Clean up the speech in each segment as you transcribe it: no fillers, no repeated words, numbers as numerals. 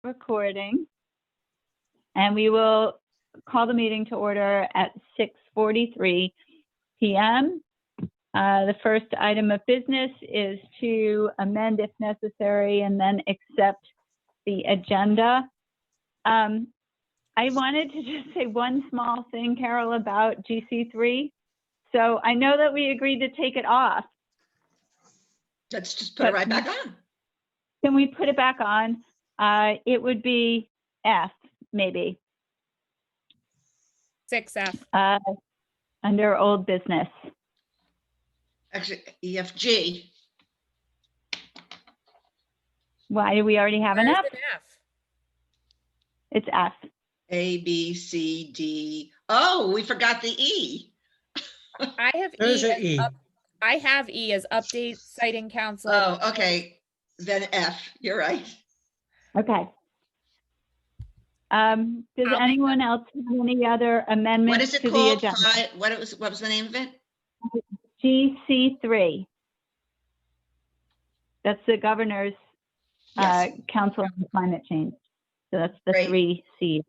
recording, and we will call the meeting to order at 6:43 p.m. The first item of business is to amend if necessary and then accept the agenda. I wanted to just say one small thing, Carol, about GC3. So I know that we agreed to take it off. Let's just put it right back on. Can we put it back on? It would be F, maybe, 6F. under old business. Actually, EFG. Why do we already have an Where's F? an F? It's F. A, B, C, D. Oh, we forgot the E. I have There's E. an E. I have E as update citing council. Oh, okay. Then F, you're right. Okay. Does make anyone else have any other What amendments is it to the called? agenda? What was the name of it? GC3. That's the Governor's Yes. Council on Climate Change. So that's the Great. 3 C's.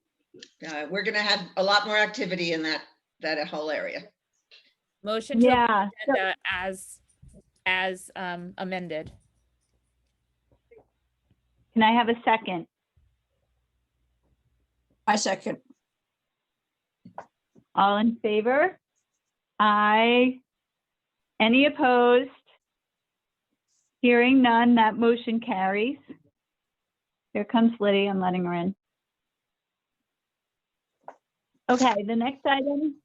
We're gonna have a lot more activity in that whole area. Motion to Yeah. So, agenda as amended. can I have a second? I second. All in favor? Aye. Any opposed? Hearing none, that motion carries. Here comes Liddy, I'm letting her in. Okay, the next item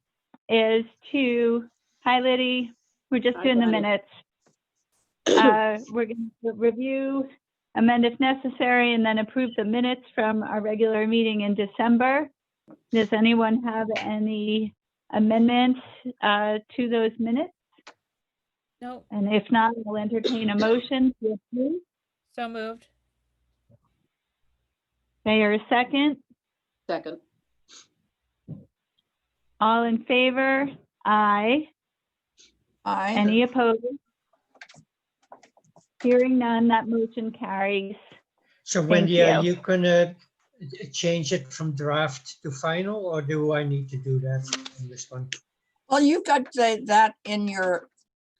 is to, hi Liddy, we're just Hi, doing the Liddy. minutes. We're going to review, amend if necessary, and then approve the minutes from our regular meeting in December. Does anyone have any amendments to those minutes? No, And if not, we'll entertain a motion to approve. so moved. Okay, or a second? Second. All in favor? Aye. Aye. Any opposed? Hearing none, that motion carries. So Thank Wendy, are you. you gonna change it from draft to final, or do I need to do that in this one? Well, you've got that in your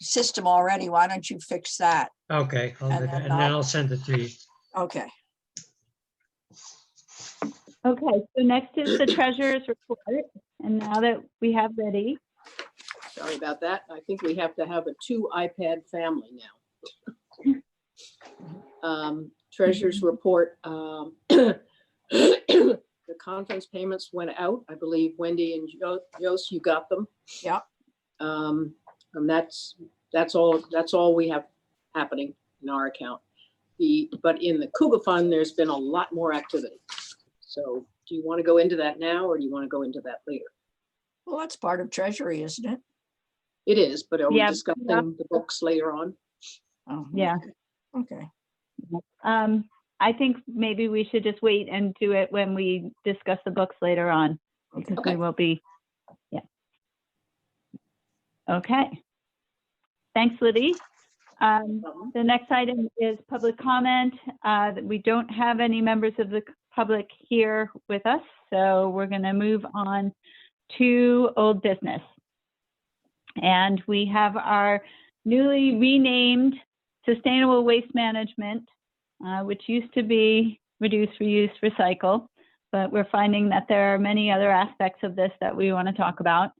system already. Why don't you fix that? Okay, I'll do And that, then and then I'll- I'll send it to you. Okay. Okay, so next is the treasurer's report. And now that we have Liddy, Sorry about that. I think we have to have a 2 iPad family now. Treasurer's report. The conference payments went out. I believe Wendy and Jost, you got them. Yeah. And that's all we have happening in our account. But in the Cougar Fund, there's been a lot more activity. So do you want to go into that now, or do you want to go into that later? Well, that's part of treasury, isn't it? It is, but are we Yeah, discussing yeah. the books later on? Oh, yeah. Okay. I think maybe we should just wait and do it when we discuss the books later on, because Okay. we will be, yeah. Okay. Thanks, Liddy. The next item is public comment. We don't have any members of the public here with us, so we're going to move on to old business. And we have our newly renamed Sustainable Waste Management, which used to be Reduce, Reuse, Recycle, but we're finding that there are many other aspects of this that we want to talk about.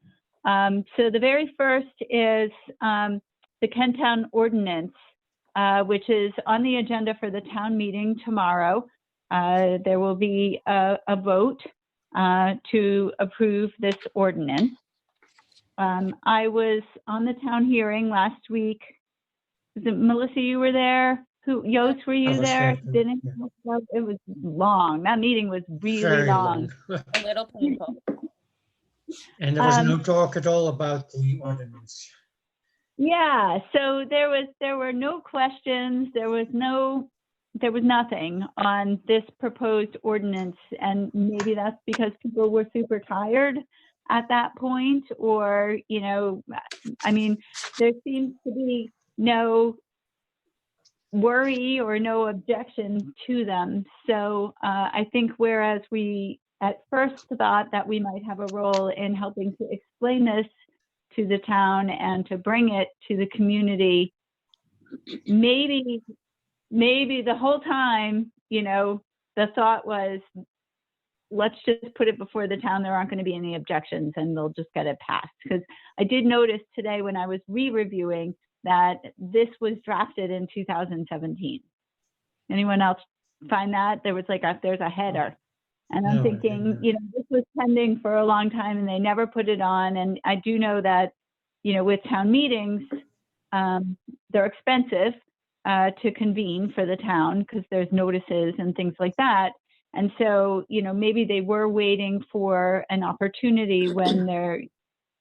So the very first is the Kenttown Ordinance, which is on the agenda for the town meeting tomorrow. There will be a vote to approve this ordinance. I was on the town hearing last week. Was it Melissa, you were there? Yost, were I you was there? there too, Didn't yeah. It was long. That meeting was really Very long. A little painful. And there was no talk at all about the ordinance. Yeah, so there were no questions. There was nothing on this proposed ordinance, and maybe that's because people were super tired at that point, or, I mean, there seems to be no worry or no objection to them. So I think whereas we at first thought that we might have a role in helping to explain this to the town and to bring it to the community, maybe the whole time, you know, the thought was, let's just put it before the town. There aren't going to be any objections and they'll just get it passed. Because I did notice today when I was re-reviewing that this was drafted in 2017. Anyone else find that? There was like there's a header. And I'm No, I thinking, didn't. you know, this was pending for a long time and they never put it on. And I do know that, you know, with town meetings, they're expensive to convene for the town because there's notices and things like that. And so, you know, maybe they were waiting for an opportunity when they're,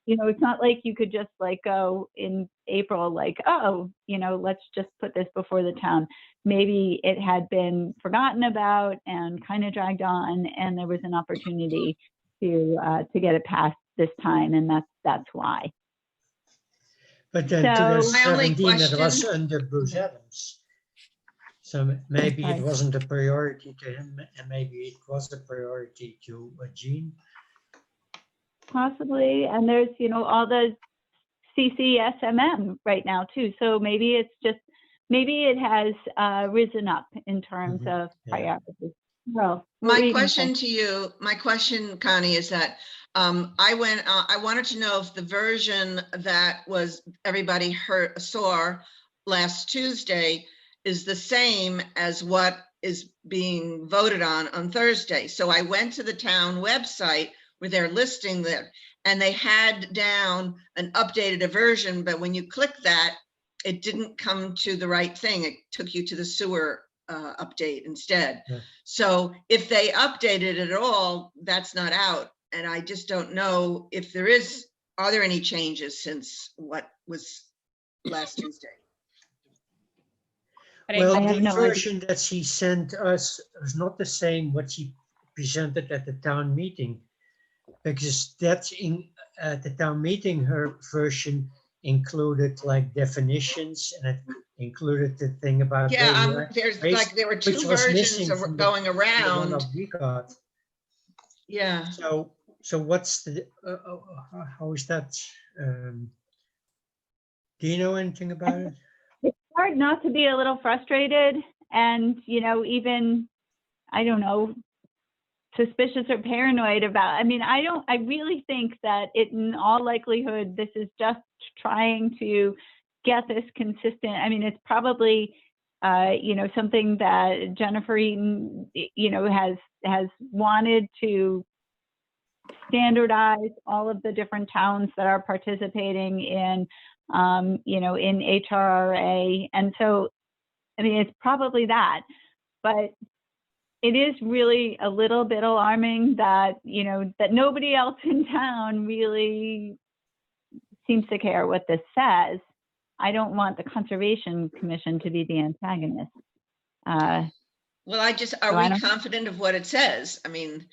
you know, it's not like you could just like go in April, like, oh, you know, let's just put this before the town. Maybe it had been forgotten about and kind of dragged on, and there was an opportunity to get it passed this time, and that's why. But then So- My only 2017, it was question- under Bruce Adams. So maybe it Right. wasn't a priority to him, and maybe it was a priority to Jean. Possibly, and there's, you know, all the CCSMM right now too. So maybe it's just, maybe it has risen up in terms Mhm, of yeah. priority. Well, what were My you gonna question say? to you, my question, Connie, is that I wanted to know if the version that was everybody saw last Tuesday is the same as what is being voted on Thursday. So I went to the town website where they're listing there, and they had down an updated version, but when you click that, it didn't come to the right thing. It took you to the sewer update instead. Yeah. So if they updated it at all, that's not out. And I just don't know if are there any changes since what was last Tuesday? I didn't- Well, I have the no idea. version that she sent us is not the same what she presented at the town meeting. Because that's at the town meeting, her version included like definitions, and it included the thing about. Yeah, radioactive there waste, were two which was versions missing from going the one around. that we got. Yeah. So what's the, how is that? Do you know anything about it? It's hard not to be a little frustrated and, you know, even, I don't know, suspicious or paranoid about, I mean, I really think that in all likelihood, this is just trying to get this consistent. I mean, it's probably, you know, something that Jennifer Eaton, you know, has wanted to standardize all of the different towns that are participating in, you know, in HRRA. And so, I mean, it's probably that, but it is really a little bit alarming that, you know, that nobody else in town really seems to care what this says. I don't want the Conservation Commission to be the antagonist. Well, are So I we don't- confident of what it says? I mean,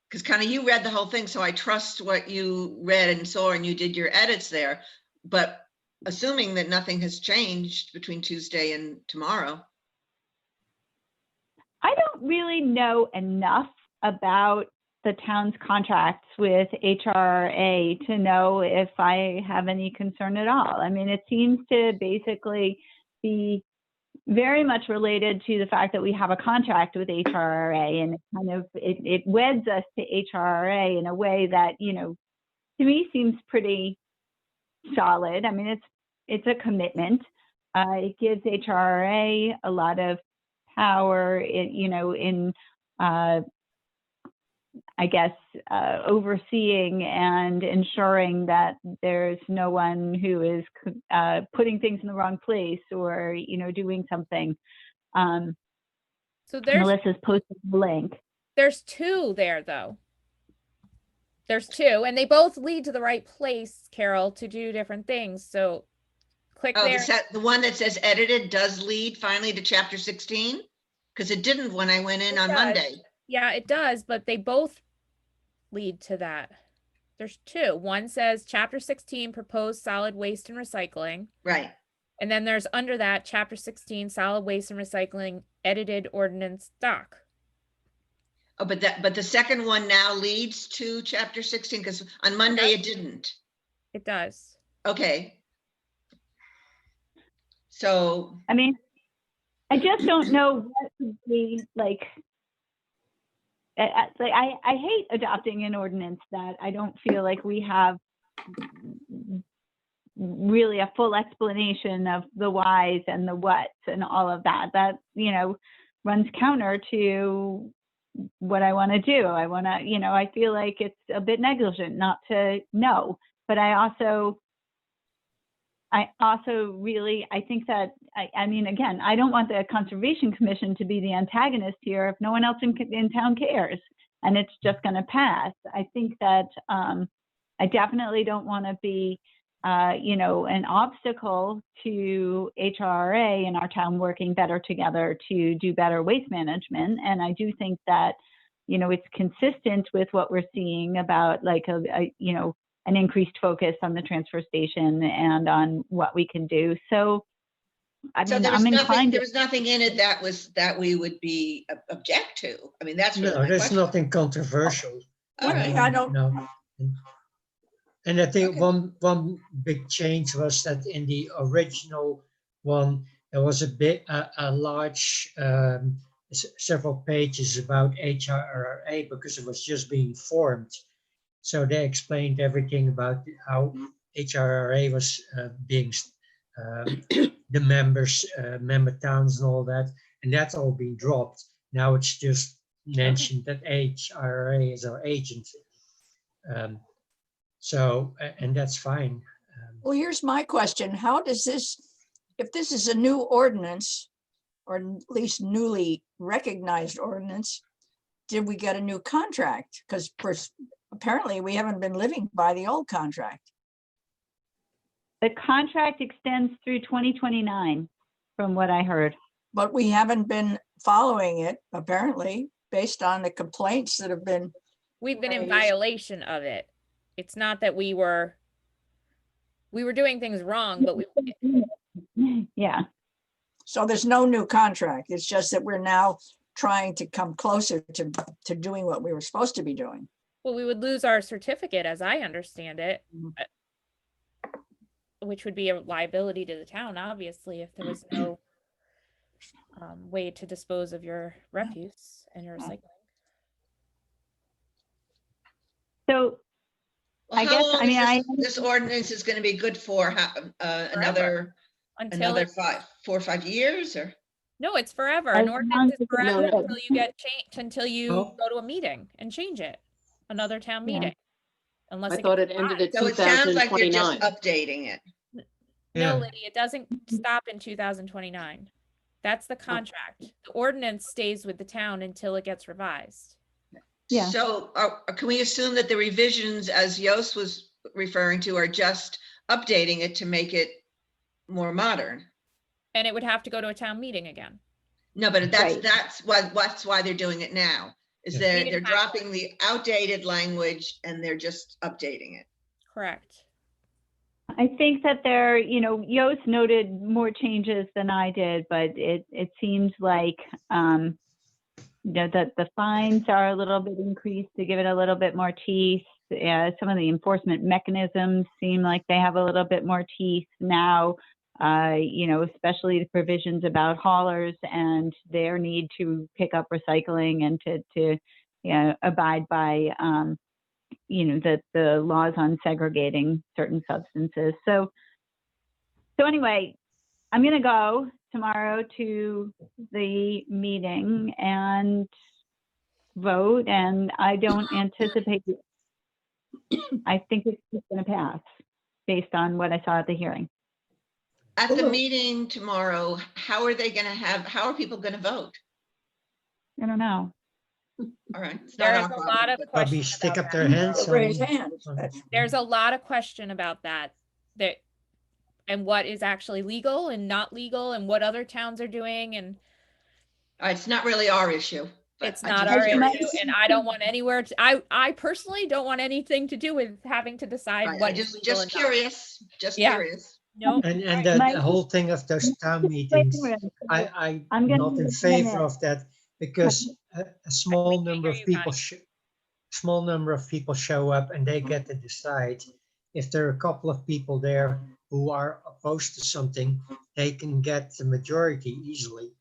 because kind of you read the whole thing, so I trust what you read and saw, and you did your edits there. But assuming that nothing has changed between Tuesday and tomorrow. I don't really know enough about the town's contracts with HRA to know if I have any concern at all. I mean, it seems to basically be very much related to the fact that we have a contract with HRA, and it kind of, it weds us to HRA in a way that, you know, to me seems pretty solid. I mean, it's a commitment. It gives HRA a lot of power, you know, in, I guess, overseeing and ensuring that there's no one who is putting things in the wrong place or, you know, doing something. So Melissa's posted the link. there's two there, though. There's two, and they both lead to the right place, Carol, to do different things. So click Oh, there. the one that says edited does lead finally to chapter 16? Because it didn't when I went in It on does. Monday. Yeah, it does, but they both lead to that. There's two. One says chapter 16, proposed solid waste and recycling. Right. And then there's under that, chapter 16, solid waste and recycling, edited ordinance doc. Oh, but the second one now leads to chapter 16, because on Monday it didn't. It does. Okay. So, I mean, I just don't know what would be like. I hate adopting an ordinance that I don't feel like we have really a full explanation of the whys and the whats and all of that. That, runs counter to what I want to do. I want to, I feel like it's a bit negligent not to know, but I also really, I think that, I mean, again, I don't want the Conservation Commission to be the antagonist here if no one else in town cares and it's just going to pass. I think that I definitely don't want to be, an obstacle to HRA in our town working better together to do better waste management. And I do think that, it's consistent with what we're seeing about like an increased focus on the transfer station and on what we can do. So, I mean, I'm inclined there was nothing in it that we would be object to. I mean, that's really No, my there's question. nothing controversial. All right. I don't, No. And I think Okay. one big change was that in the original one, there was a large, several pages about HRA because it was just being formed. So they explained everything about how HRA was being, the members, member towns and all that, and that's all been dropped. Now it's just mentioned that HRA is our agency. And that's fine. well, here's my question. How does this, if this is a new ordinance, or at least newly recognized ordinance, did we get a new contract? Because apparently we haven't been living by the old contract. the contract extends through 2029 from what I heard. But we haven't been following it, apparently, based on the complaints that have been, We've been in Right. violation of it. It's not that we were doing things wrong, but Yeah. so there's no new contract. It's just that we're now trying to come closer to doing what we were supposed to be doing. we would lose our certificate, as I understand it, Mhm. which would be a liability to the town, obviously, if there was no way to dispose of your refuse and your recycling. So Well, I how guess, long I mean, is this ordinance is going to be good for? Another Until it's, 4 or 5 years, or? no, it's forever. As An long ordinance is as it's forever No, no. until you get changed, until you Oh. go to a meeting and change it. Another town Yeah. meeting. Unless I it thought gets it ended at So it sounds like you're just 2029. updating it. No, Yeah. Liddy, it doesn't stop in 2029. That's the contract. The ordinance stays with the town until it gets revised. Yeah. So can we assume that the revisions, as Yost was referring to, are just updating it to make it more modern? And it would have to go to a town meeting again. No, but Right. that's why they're doing it now, is Yeah. they're Needed dropping the outdated language and they're just updating it. Correct. I think that there, Yost noted more changes than I did, but it seems like, that the fines are a little bit increased to give it a little bit more teeth. Some of the enforcement mechanisms seem like they have a little bit more teeth now, especially the provisions about haulers and their need to pick up recycling and to abide by, the laws on segregating certain substances. So anyway, I'm going to go tomorrow to the meeting and vote, and I don't anticipate, I think it's just going to pass based on what I saw at the hearing. At the meeting tomorrow, how are people going to vote? I don't know. All right. it's not There our is a problem, lot of but- Probably questions stick about up that. their hands. raise on- hands. on- That's- There's a lot of question about that and what is actually legal and not legal and what other towns are doing, and It's not really our issue. but it's I'm not just our curious. issue, and I don't want anywhere to, I personally don't want anything to do with having to decide Right, what I is just legal and not. curious, just Yeah. curious. Nope. And that Mike- whole thing of those town Wait meetings, a minute. I'm I'm gonna not in need a favor minute. of that because a small We can't number hear of you, people, Connie. small number of people show up and they get to decide. If there are a couple of people there who are opposed to something, they can get the majority easily.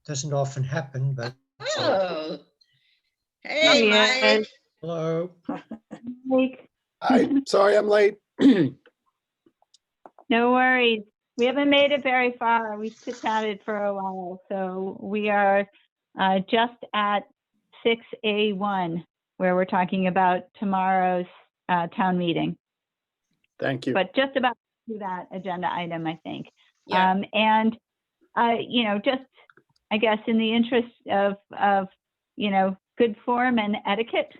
Doesn't often happen, but Oh. There Hey, he Mike. is. hello. Mike, Hi, sorry I'm late. no worries. We haven't made it very far. We chit-chatted for a while, so we are just at 6A1, where we're talking about tomorrow's town meeting, Thank you. but just about to that agenda item, I think. Yeah. And, just, I guess, in the interest of, good form and etiquette,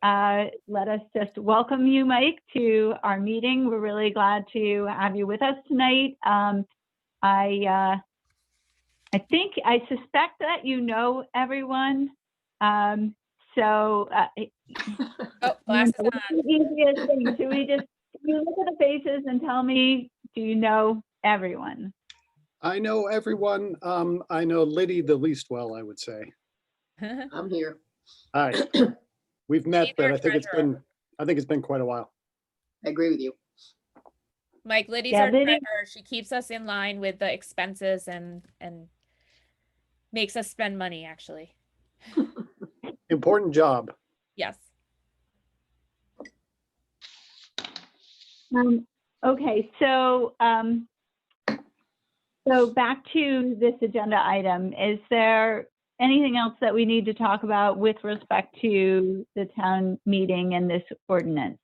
let us just welcome you, Mike, to our meeting. We're really glad to have you with us tonight. I suspect that you know everyone. Oh, glasses what's on. the easiest thing? Should you look at the faces and tell me, do you know everyone? I know everyone. I know Liddy the least well, I would say. I'm here. Hi. We've met, She's but our I think treasurer. it's been quite a while. I agree with you. Mike, Liddy's Yeah, our Liddy- treasurer. She keeps us in line with the expenses and makes us spend money, actually. Important job. Yes. Okay, so back to this agenda item, is there anything else that we need to talk about with respect to the town meeting and this ordinance?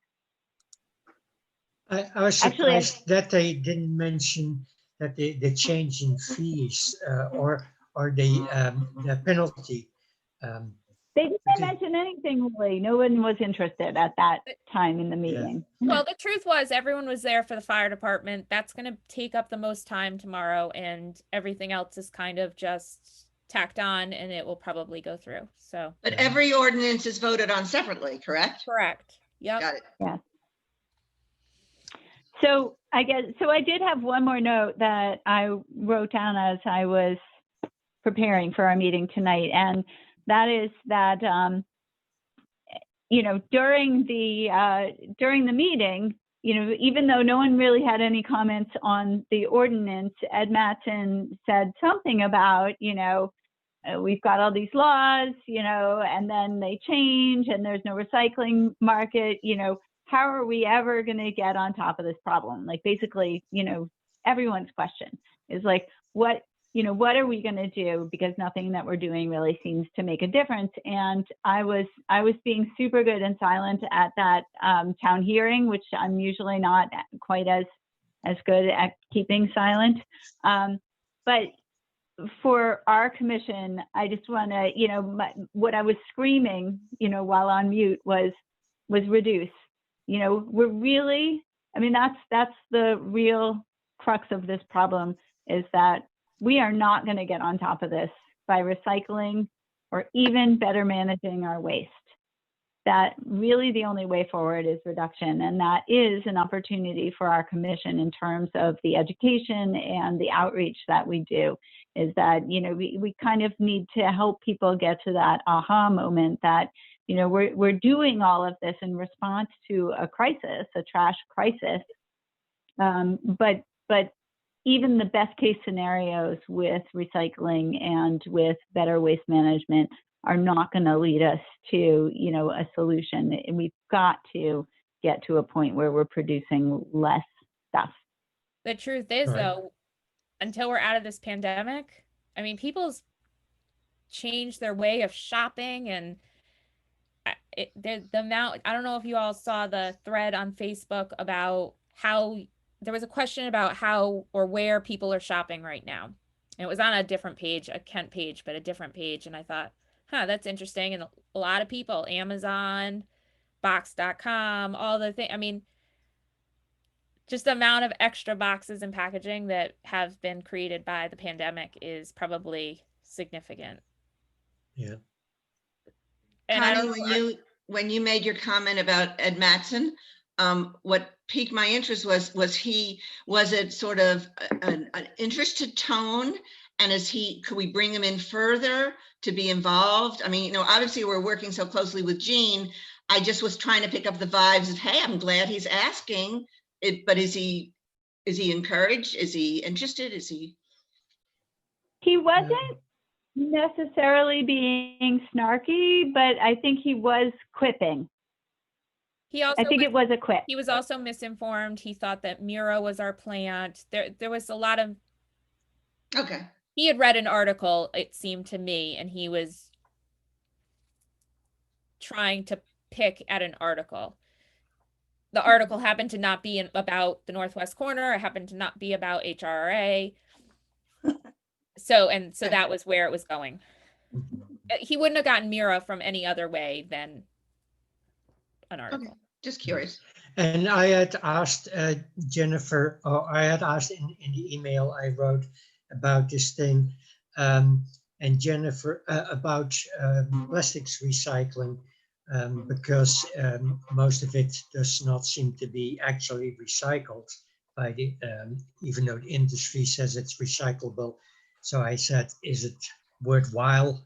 I was Actually, surprised that they didn't mention that the change in fees or the penalty. They didn't Okay. mention anything really. No one was interested at that time in the Yeah. meeting. Well, the truth was everyone was there for the fire department. That's going to take up the most time tomorrow, and everything else is kind of just tacked on, and it will probably go through. So, But every ordinance is voted on separately, correct? correct. Yep. Got it. So I did have one more note that I wrote down as I was preparing for our meeting tonight, and that is that during the meeting, even though no one really had any comments on the ordinance, Ed Mattson said something about we've got all these laws, and then they change, and there's no recycling market. How are we ever going to get on top of this problem? Like, basically, everyone's question is like, what are we going to do? Because nothing that we're doing really seems to make a difference. And I was being super good and silent at that town hearing, which I'm usually not quite as good at keeping silent. But for our commission, I just want to, what I was screaming, while on mute was reduce. We're really, that's the real crux of this problem, is that we are not going to get on top of this by recycling or even better managing our waste. That really the only way forward is reduction. And that is an opportunity for our commission in terms of the education and the outreach that we do, is that, we kind of need to help people get to that aha moment that, we're doing all of this in response to a crisis, a trash crisis. But even the best case scenarios with recycling and with better waste management are not going to lead us to, a solution. And we've got to get to a point where we're producing less stuff. The truth is, Right. though, until we're out of this pandemic, people's changed their way of shopping, and the amount, I don't know if you all saw the thread on Facebook about how there was a question about how or where people are shopping right now. And it was on a different page, a Kent page, but a different page. And I thought, that's interesting. And a lot of people, Amazon, box.com, all the things. Just the amount of extra boxes and packaging that have been created by the pandemic is probably significant. Yeah. And I Connie, don't know, when you made your comment about Ed Mattson, what piqued my interest was it sort of an interested tone? And could we bring him in further to be involved? I mean, you know, obviously we're working so closely with Jean. I just was trying to pick up the vibes of, hey, I'm glad he's asking it, but is he encouraged? Is he interested? Is he? He wasn't necessarily being snarky, but I think he was quipping. He also I think it was a quip. he was also misinformed. He thought that Mira was our plant. There was a lot of, Okay. he had read an article, it seemed to me, and he was trying to pick at an article. The article happened to not be about the Northwest Corner. It happened to not be about HRA. So that was where it was going. He wouldn't have gotten Mira from any other way than an article. Okay. Just curious. And I had asked Jennifer, or I had asked in the email I wrote about this thing, and Jennifer about plastics recycling, because most of it does not seem to be actually recycled by the, even though the industry says it's recyclable. So I said, is it worthwhile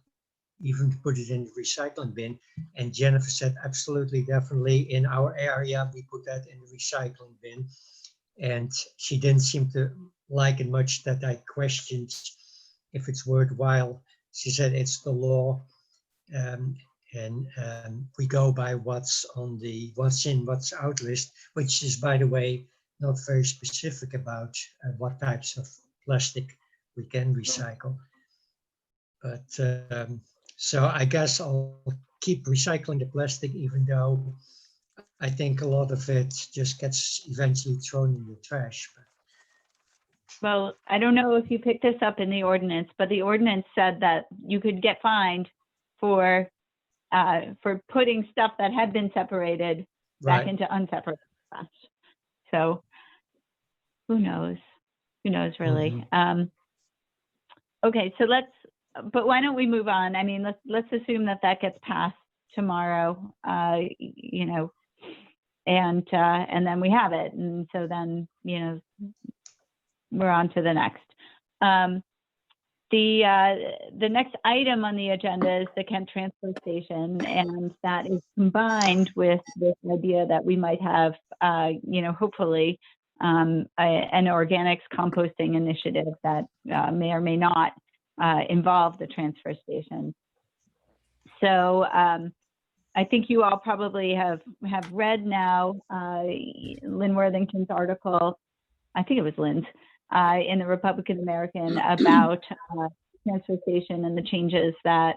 even to put it in the recycling bin? And Jennifer said, absolutely, definitely. In our area, we put that in the recycling bin. And she didn't seem to like it much that I questioned if it's worthwhile. She said it's the law, and we go by what's on the what's in, what's out list, which is, by the way, not very specific about what types of plastic we can recycle. But so I guess I'll keep recycling the plastic, even though I think a lot of it just gets eventually thrown in the trash. Well, I don't know if you picked this up in the ordinance, but the ordinance said that you could get fined for putting stuff that had been separated back Right. into unseparated trash. So who knows? Who knows really? Okay, so but why don't we move on? I mean, let's assume that gets passed tomorrow, you know, and then we have it. And so then, you know, we're on to the next. The next item on the agenda is the Kent Transfer Station, and that is combined with this idea that we might have, you know, hopefully an organics composting initiative that may or may not involve the transfer station. So I think you all probably have read now Lynn Worthington's article, I think it was Lynn's, in the Republican American about transfer station and the changes that,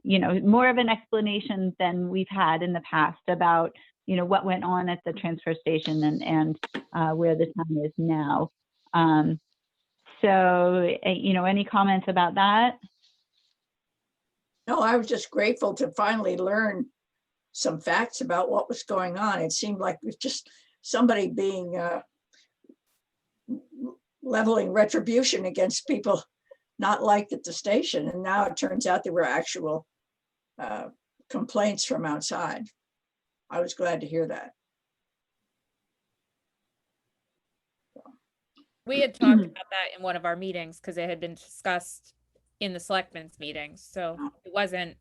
you know, more of an explanation than we've had in the past about, you know, what went on at the transfer station and where the town is now. So, you know, any comments about that? No, I was just grateful to finally learn some facts about what was going on. It seemed like it was just somebody being leveling retribution against people not liked at the station. And now it turns out there were actual complaints from outside. I was glad to hear that. We had talked about that in one of our meetings because it had been discussed in the selectmen's meetings. So it wasn't,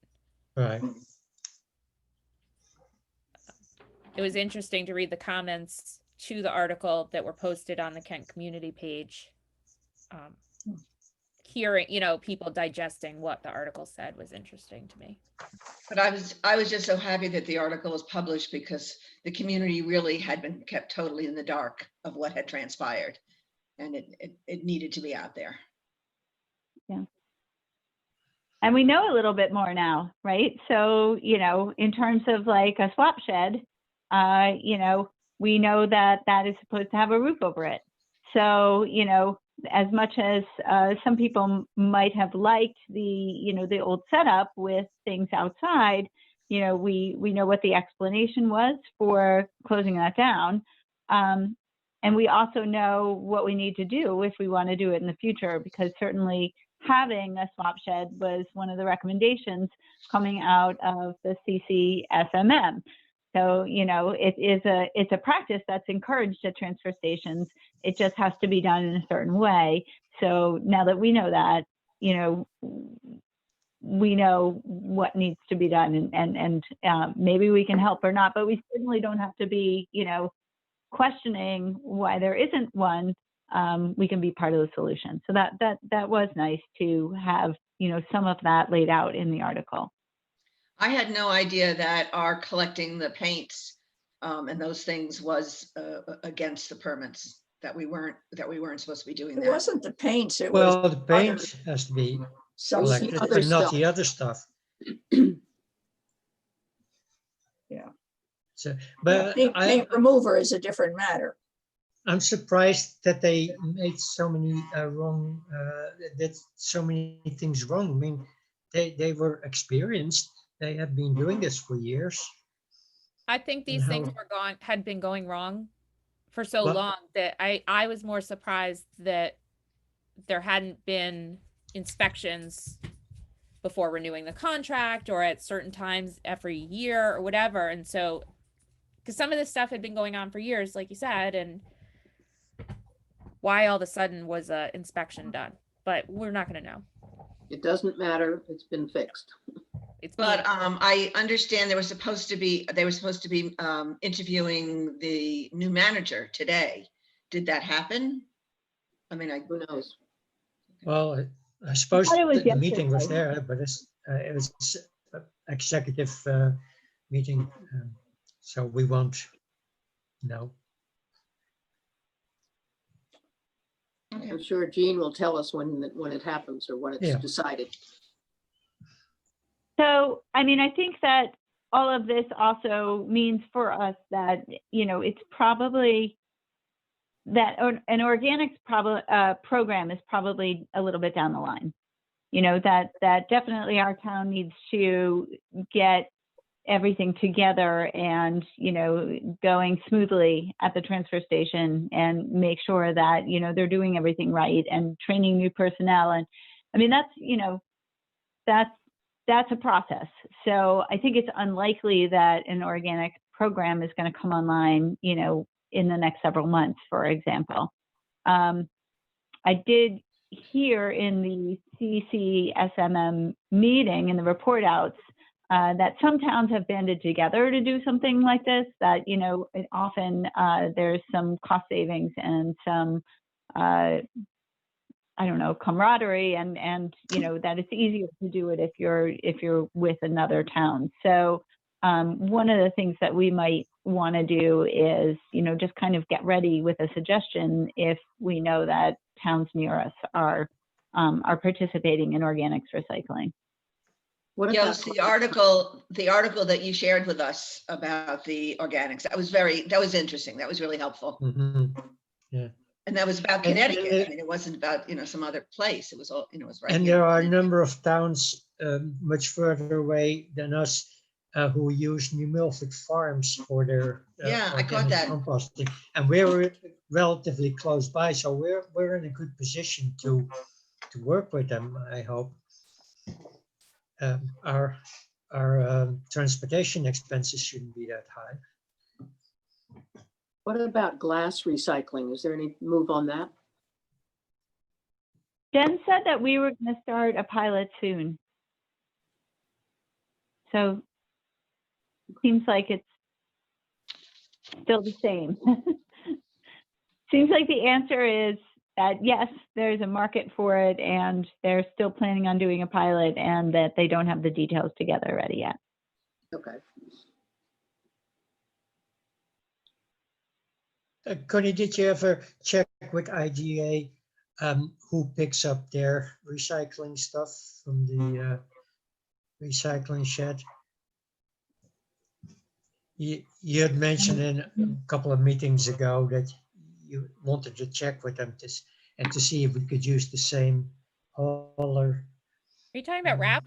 Right. it was interesting to read the comments to the article that were posted on the Kent community page. Hearing, you know, people digesting what the article said was interesting to me. But I was just so happy that the article was published because the community really had been kept totally in the dark of what had transpired. And it needed to be out there. Yeah. And we know a little bit more now, right? So, you know, in terms of like a swap shed, you know, we know that is supposed to have a roof over it. So, you know, as much as some people might have liked the, you know, the old setup with things outside, you know, we know what the explanation was for closing that down. And we also know what we need to do if we want to do it in the future, because certainly having a swap shed was one of the recommendations coming out of the CCSMM. So, it's a practice that's encouraged at transfer stations. It just has to be done in a certain way. So now that we know that, we know what needs to be done, and maybe we can help or not, but we certainly don't have to be, questioning why there isn't one. We can be part of the solution. So that was nice to have, some of that laid out in the article. I had no idea that our collecting the paints and those things was against the permits, that we weren't supposed to be doing It that. wasn't the paints, it was Well, the paint has to be some collected, other but not stuff. the other stuff. Yeah. So, but paint remover is a different matter. I'm surprised that they made so many did so many things wrong. I mean, they were experienced. They have been doing this for years. I think these And things how- had been going wrong for so Well- long that I was more surprised that there hadn't been inspections before renewing the contract or at certain times every year or whatever. And so, because some of this stuff had been going on for years, like you said, and why all of a sudden was a inspection done? But we're not going to know. It doesn't matter. It's been fixed. It's But being- I understand they were supposed to be interviewing the new manager today. Did that happen? I mean, Who knows? Well, I suppose thought it was the meeting was yesterday. there, but it was an executive meeting, so we won't know. I'm sure Jean will tell us when it happens or when it's Yeah. decided. So, I mean, I think that all of this also means for us that, it's probably that an organics program is probably a little bit down the line. That definitely our town needs to get everything together and, going smoothly at the transfer station and make sure that, they're doing everything right and training new personnel. And I mean, that's a process. So I think it's unlikely that an organic program is going to come online, in the next several months, for example. I did hear in the CCSMM meeting, in the report outs, that some towns have banded together to do something like this, that, often there's some cost savings and some, camaraderie and, that it's easier to do it if you're with another town. So one of the things that we might want to do is, just kind of get ready with a suggestion if we know that towns near us are participating in organics recycling. What Yes, about, the article that you shared with us about the organics, that was interesting. That was really helpful. Mhm. And that was about And- Connecticut. I mean, it wasn't about, some other place. It was all, it was right And here. there are a number of towns much further away than us who use New Milford Farms for their Yeah, I caught organic that. composting. And we're relatively close by, so we're in a good position to work with them, I hope. Our transportation expenses shouldn't be that high. what about glass recycling? Is there any move on that? Jen said that we were going to start a pilot soon. So seems like it's still the same. Seems like the answer is that yes, there's a market for it and they're still planning on doing a pilot and that they don't have the details together ready yet. Okay. Connie, did you ever check with IGA who picks up their recycling stuff from the recycling shed? You had mentioned in a couple of meetings ago that you wanted to check with them to see if we could use the same hauler. Are you talking about wrap?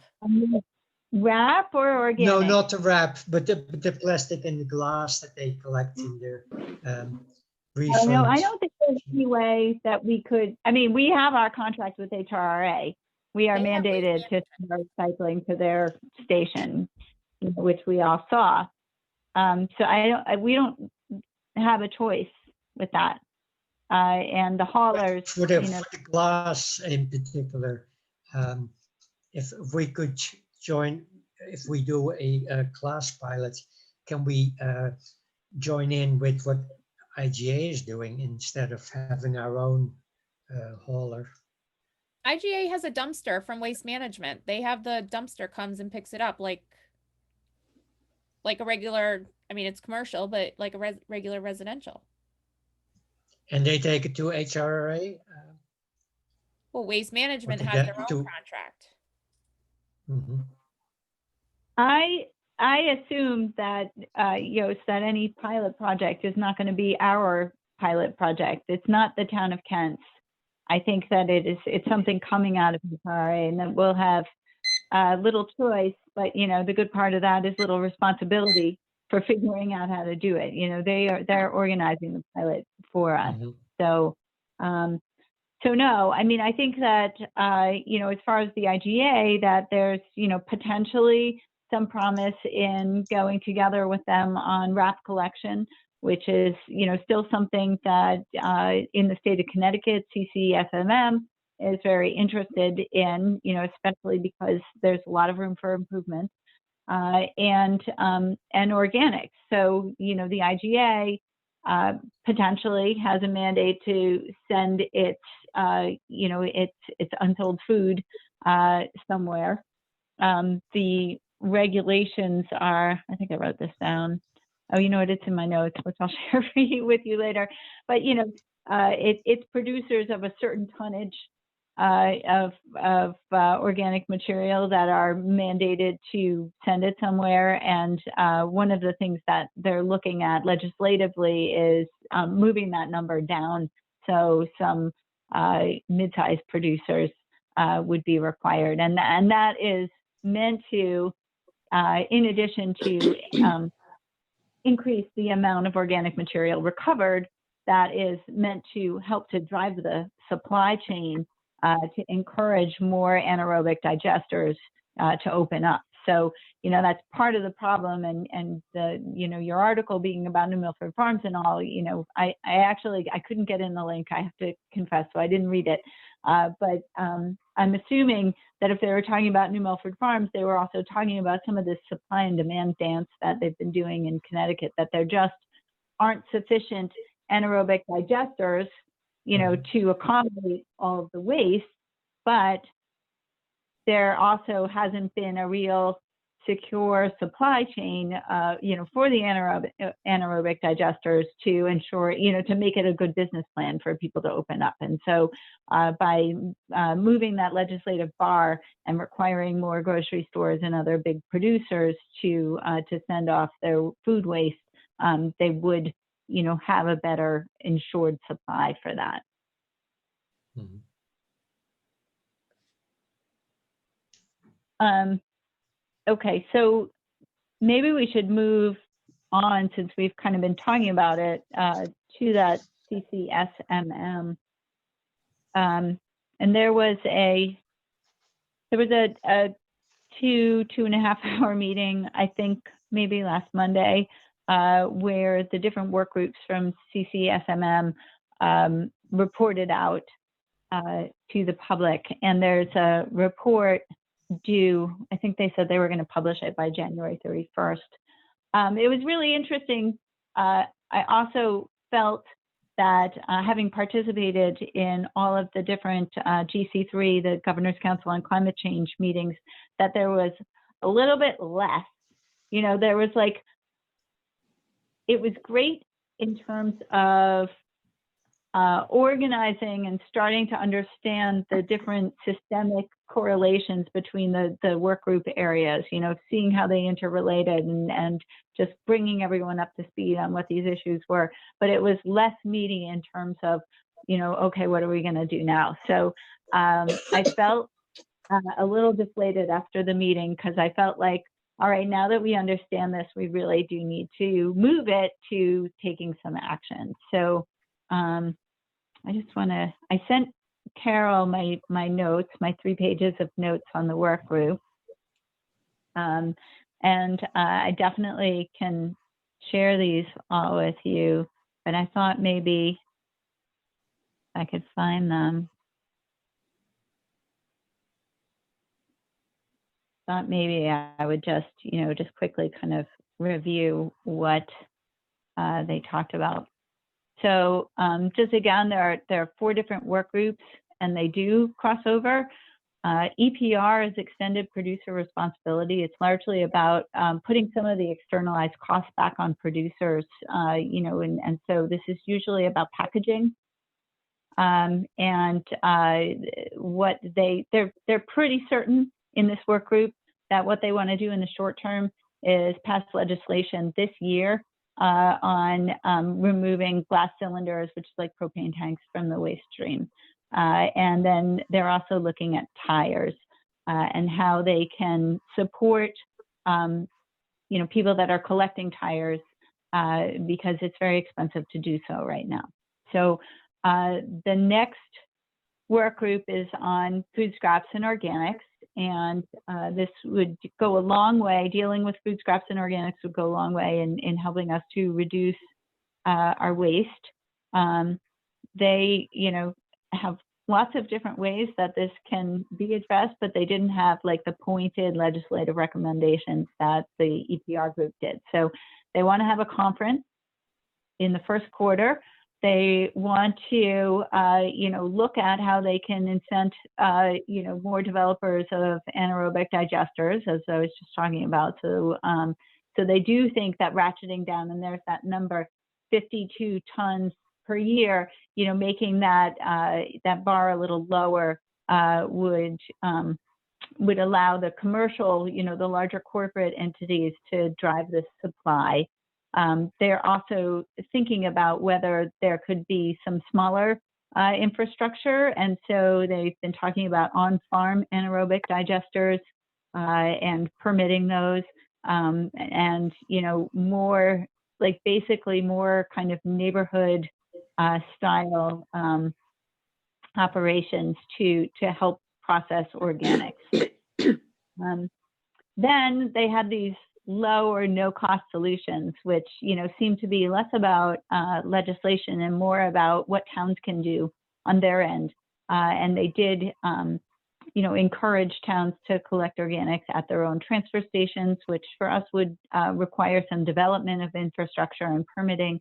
Wrap or organic? No, not the wrap, but the plastic and the glass that they collect in their Oh, no, I refunds. don't think there's any way that we could, I mean, we have our contract with HRRA. We are They have mandated to send our recycling to their station, which we all saw. So we don't have a choice with that. And the haulers, For the, you know, for the glass in particular, if we could join, if we do a glass pilot, can we join in with what IGA is doing instead of having our own hauler? IGA has a dumpster from Waste Management. They have the dumpster comes and picks it up like a regular, I mean, it's commercial, but like a regular residential. And they take it to HRA? Well, Waste Management to has get their own to- contract. Mhm. I assume that, Yost, that any pilot project is not going to be our pilot project. It's not the town of Kent's. I think that it's something coming out of HRA, and that we'll have little choice, but the good part of that is little responsibility for figuring out how to do it. They're organizing the pilot for us. Mhm. So, so no, I mean, I think that, as far as the IGA, that there's, potentially some promise in going together with them on wrap collection, which is, still something that in the state of Connecticut, CCSMM is very interested in, especially because there's a lot of room for improvement, and organic. So, the IGA potentially has a mandate to send its, its unsold food somewhere. The regulations are, I think I wrote this down. Oh, you know what? It's in my notes, which I'll share with you later. But it's producers of a certain tonnage of organic material that are mandated to send it somewhere. And one of the things that they're looking at legislatively is moving that number down. So some mid-sized producers would be required. And that is meant to, in addition to increase the amount of organic material recovered, that is meant to help to drive the supply chain to encourage more anaerobic digesters to open up. So, that's part of the problem. And the, your article being about New Milford Farms and all, I couldn't get in the link, I have to confess, so I didn't read it. But I'm assuming that if they were talking about New Milford Farms, they were also talking about some of this supply and demand dance that they've been doing in Connecticut, that there just aren't sufficient anaerobic digesters, to accommodate all of the waste, but there also hasn't been a real secure supply chain, for the anaerobic digesters to ensure, to make it a good business plan for people to open up. And so by moving that legislative bar and requiring more grocery stores and other big producers to send off their food waste, they would, have a better insured supply for that. Mhm. Okay, so maybe we should move on, since we've kind of been talking about it, to that CCSMM. And there was a 2.5 hour meeting, I think maybe last Monday, where the different work groups from CCSMM reported out to the public. And there's a report due, I think they said they were going to publish it by January 31st. It was really interesting. I also felt that having participated in all of the different GC3, the Governor's Council on Climate Change meetings, that there was a little bit less. There was it was great in terms of organizing and starting to understand the different systemic correlations between the work group areas, seeing how they interrelated and just bringing everyone up to speed on what these issues were. But it was less meaty in terms of, okay, what are we going to do now? So I felt a little deflated after the meeting, because I felt like, all right, now that we understand this, we really do need to move it to taking some action. So I just want to, I sent Carol my notes, my 3 pages of notes on the work group. And I definitely can share these all with you, but I thought maybe I could find them. Thought maybe I would just, just quickly kind of review what they talked about. So just again, there are 4 different work groups, and they do cross over. EPR is extended producer responsibility. It's largely about putting some of the externalized costs back on producers, and so this is usually about packaging. And what they're pretty certain in this work group that what they want to do in the short term is pass legislation this year on removing glass cylinders, which is like propane tanks, from the waste stream. And then they're also looking at tires and how they can support, people that are collecting tires because it's very expensive to do so right now. So the next work group is on food scraps and organics. And this would go a long way, dealing with food scraps and organics would go a long way in helping us to reduce our waste. They, have lots of different ways that this can be addressed, but they didn't have like the pointed legislative recommendations that the EPR group did. So they want to have a conference in the first quarter. They want to, look at how they can incent, more developers of anaerobic digesters, as I was just talking about. So, so they do think that ratcheting down, and there's that number, 52 tons per year, making that that bar a little lower would allow the commercial, the larger corporate entities to drive this supply. They're also thinking about whether there could be some smaller infrastructure. And so they've been talking about on-farm anaerobic digesters and permitting those and, more like basically more kind of neighborhood style operations to help process organics. Then they have these low or no cost solutions, which, seem to be less about legislation and more about what towns can do on their end. And they did, encourage towns to collect organics at their own transfer stations, which for us would require some development of infrastructure and permitting,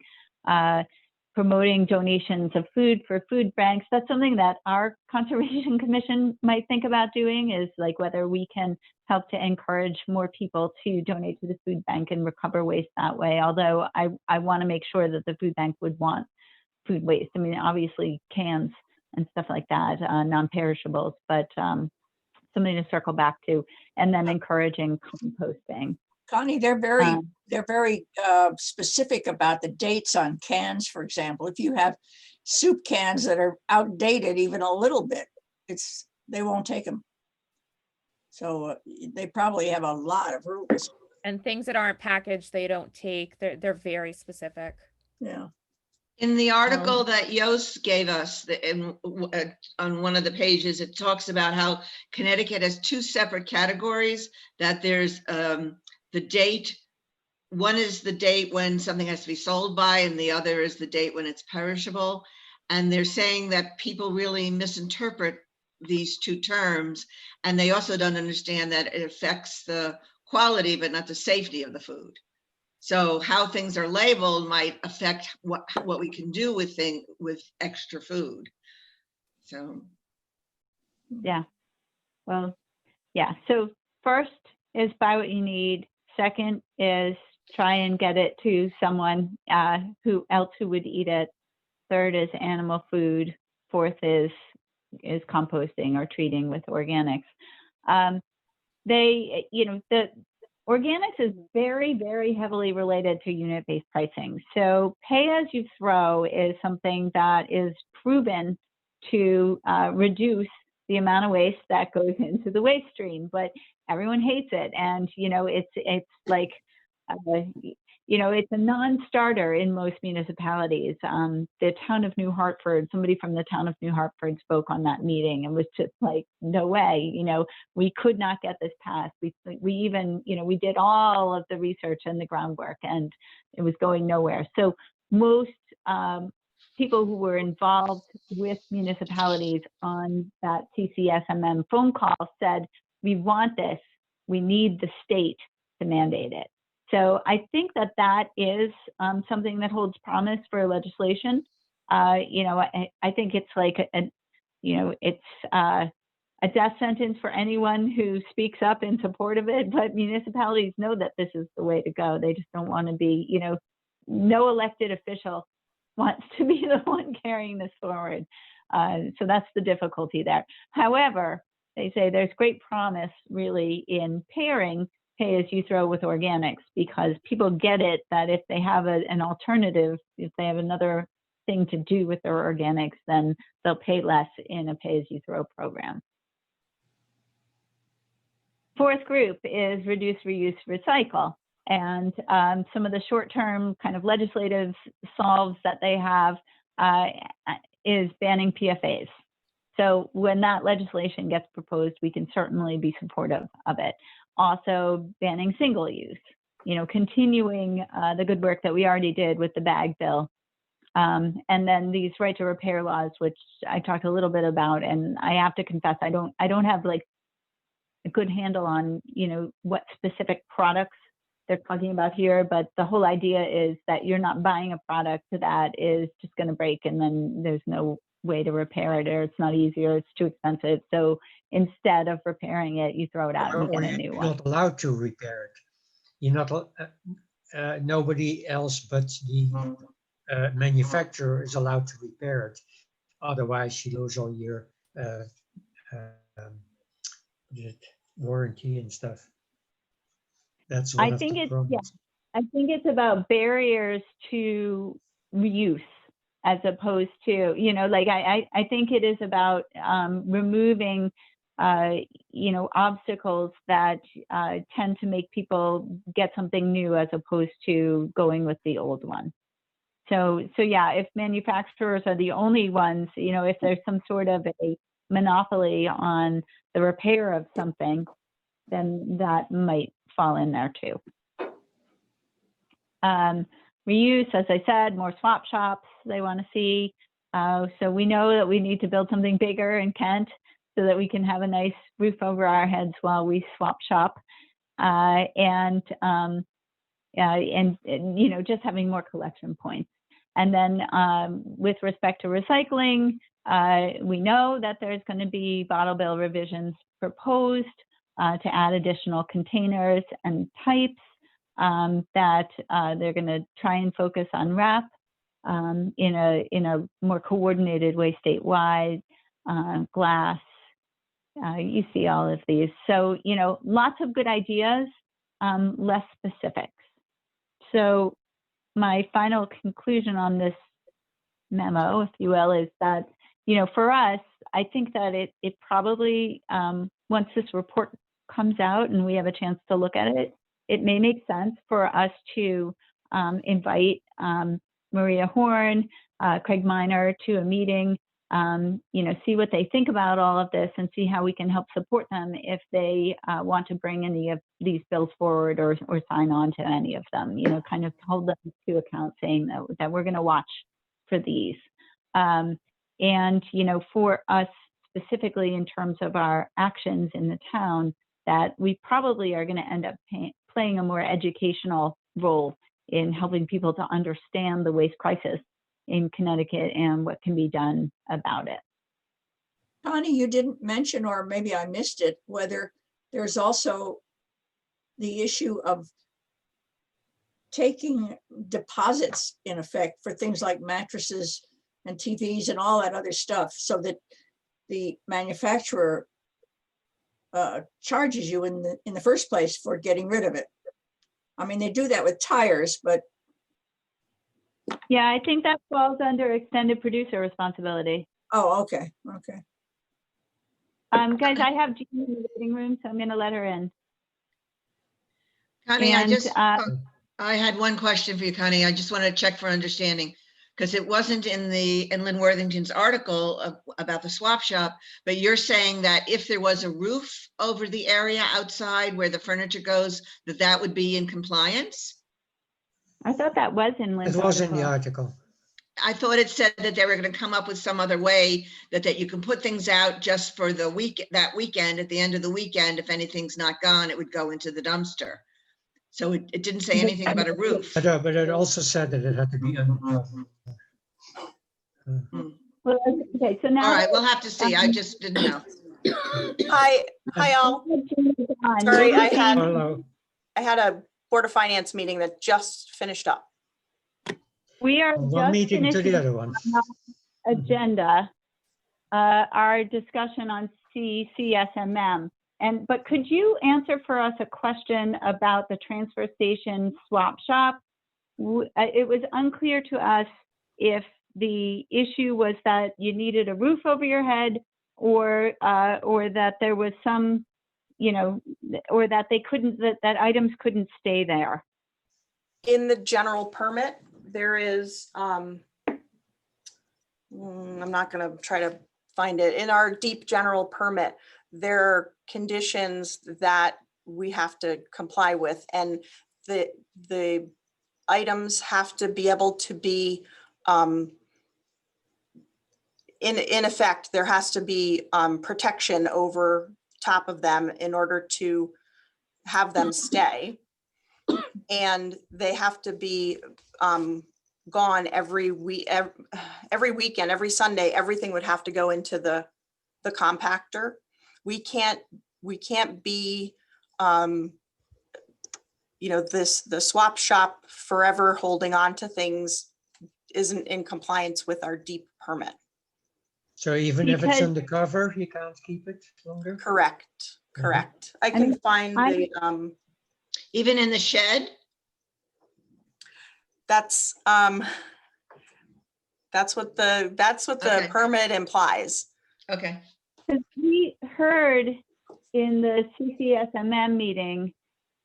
promoting donations of food for food banks. That's something that our Conservation Commission might think about doing, is like whether we can help to encourage more people to donate to the food bank and recover waste that way. Although I want to make sure that the food bank would want food waste. I mean, obviously cans and stuff like that, non-perishables, but something to circle back to, and then encouraging composting. Connie, they're very specific about the dates on cans, for example. If you have soup cans that are outdated even a little bit, they won't take them. So they probably have a lot of rules. And things that aren't packaged, they don't take. They're very specific. Yeah. In the article that Yost gave us on one of the pages, it talks about how Connecticut has 2 separate categories, that there's the date. One is the date when something has to be sold by, and the other is the date when it's perishable. And they're saying that people really misinterpret these 2 terms, and they also don't understand that it affects the quality but not the safety of the food. So how things are labeled might affect what we can do with extra food. So Yeah. Well, yeah. So first is buy what you need. Second is try and get it to someone who would eat it. Third is animal food. Fourth is composting or treating with organics. The organics is very, very heavily related to unit-based pricing. So pay as you throw is something that is proven to reduce the amount of waste that goes into the waste stream, but everyone hates it. And, it's like you know, it's a non-starter in most municipalities. The town of New Hartford, somebody from the town of New Hartford spoke on that meeting and was just like, no way, you know, we could not get this passed. We even, you know, we did all of the research and the groundwork and it was going nowhere. So most people who were involved with municipalities on that CCSMM phone call said, we want this, we need the state to mandate it. So I think that that is something that holds promise for legislation. You know, I think it's like, you know, it's a death sentence for anyone who speaks up in support of it, but municipalities know that this is the way to go. They just don't want to be, you know, no elected official wants to be the one carrying this forward. So that's the difficulty there. However, they say there's great promise really in pairing pay-as-you-throw with organics, because people get it that if they have an alternative, if they have another thing to do with their organics, then they'll pay less in a pay-as-you-throw program. Fourth group is reduce, reuse, recycle. And some of the short-term kind of legislative solves that they have is banning PFAs. So when that legislation gets proposed, we can certainly be supportive of it. Also banning single use, you know, continuing the good work that we already did with the bag bill. And then these right to repair laws, which I talked a little bit about, and I have to confess, I don't have like a good handle on, you know, what specific products they're talking about here, but the whole idea is that you're not buying a product that is just going to break and then there's no way to repair it, or it's not easy, or it's too expensive. So instead of repairing it, you throw it out and Or get a new you're one. not allowed to repair it. You're not, nobody else but the manufacturer is allowed to repair it. Otherwise, you lose all your warranty and stuff. That's one I of think the it's, problems. I think it's about barriers to reuse as opposed to, you know, like I think it is about removing, you know, obstacles that tend to make people get something new as opposed to going with the old one. So yeah, if manufacturers are the only ones, you know, if there's some sort of a monopoly on the repair of something, then that might fall in there too. Reuse, as I said, more swap shops they want to see. So we know that we need to build something bigger in Kent so that we can have a nice roof over our heads while we swap shop. And you know, just having more collection points. And then with respect to recycling, we know that there's going to be bottle bill revisions proposed to add additional containers and types, that they're going to try and focus on wrap in a more coordinated way statewide, glass. You see all of these. So, you know, lots of good ideas, less specifics. So my final conclusion on this memo, if you will, is that, you know, for us, I think that it probably, once this report comes out and we have a chance to look at it, it may make sense for us to invite Maria Horn, Craig Minor to a meeting, you know, see what they think about all of this and see how we can help support them if they want to bring any of these bills forward or sign on to any of them, you know, kind of hold them to account saying that we're going to watch for these. And, you know, for us specifically in terms of our actions in the town, that we probably are going to end up playing a more educational role in helping people to understand the waste crisis in Connecticut and what can be done about it. Connie, you didn't mention, or maybe I missed it, whether there's also the issue of taking deposits in effect for things like mattresses and TVs and all that other stuff, so that the manufacturer charges you in the first place for getting rid of it. I mean, they do that with tires, but Yeah, I think that falls under extended producer responsibility. oh, okay. Guys, I have Jean in the waiting room, so I'm going to let her in. Connie, And, I had one question for you, Connie. I just want to check for understanding. Because it wasn't in Lynn Worthington's article about the swap shop, but you're saying that if there was a roof over the area outside where the furniture goes, that would be in compliance? I thought that was in Lynn's It was in the article. article. I thought it said that they were going to come up with some other way that you can put things out just for the that weekend, at the end of the weekend, if anything's not gone, it would go into the dumpster. So it didn't say anything about a roof. But it also said that it had to be undercover. Well, okay, so now. All right, we'll have to see. I just didn't know. Hi all. Sorry, I had Hello. a Board of Finance meeting that just finished up. We are One just meeting to the finishing other one. agenda, our discussion on CSMM. But could you answer for us a question about the transfer station swap shop? It was unclear to us if the issue was that you needed a roof over your head, or that there was some, or that they couldn't, that items couldn't stay there. In the general permit, there is, I'm not going to try to find it. In our deep general permit, there are conditions that we have to comply with, and the items have to be able to be, in effect, there has to be protection over top of them in order to have them stay. And they have to be gone every weekend, every Sunday. Everything would have to go into the compactor. We can't be, the swap shop forever holding on to things isn't in compliance with our deep permit. So even if it's Because- undercover, you can't keep it longer? Correct. I can find the, Even in the shed? that's what the Okay. permit implies. Okay. Because we heard in the CCSMM meeting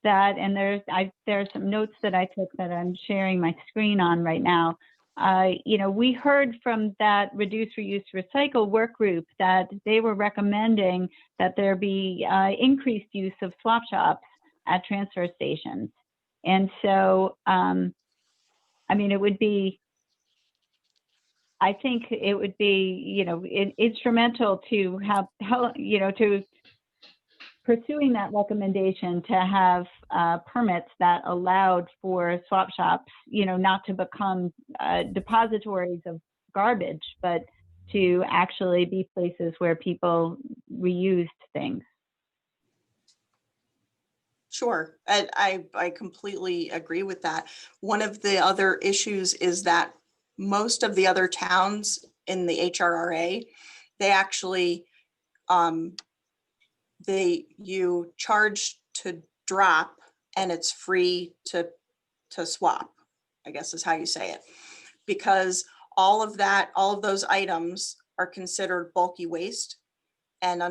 that, and there are some notes that I took that I'm sharing my screen on right now. We heard from that Reduce, Reuse, Recycle work group that they were recommending that there be increased use of swap shops at transfer stations. And so, it would be, I think it would be, instrumental to have, to pursuing that recommendation to have permits that allowed for swap shops, not to become depositories of garbage, but to actually be places where people reused things. Sure, I completely agree with that. One of the other issues is that most of the other towns in the HRRA, they actually, you charge to drop and it's free to swap, I guess is how you say it. Because all of those items are considered bulky waste. And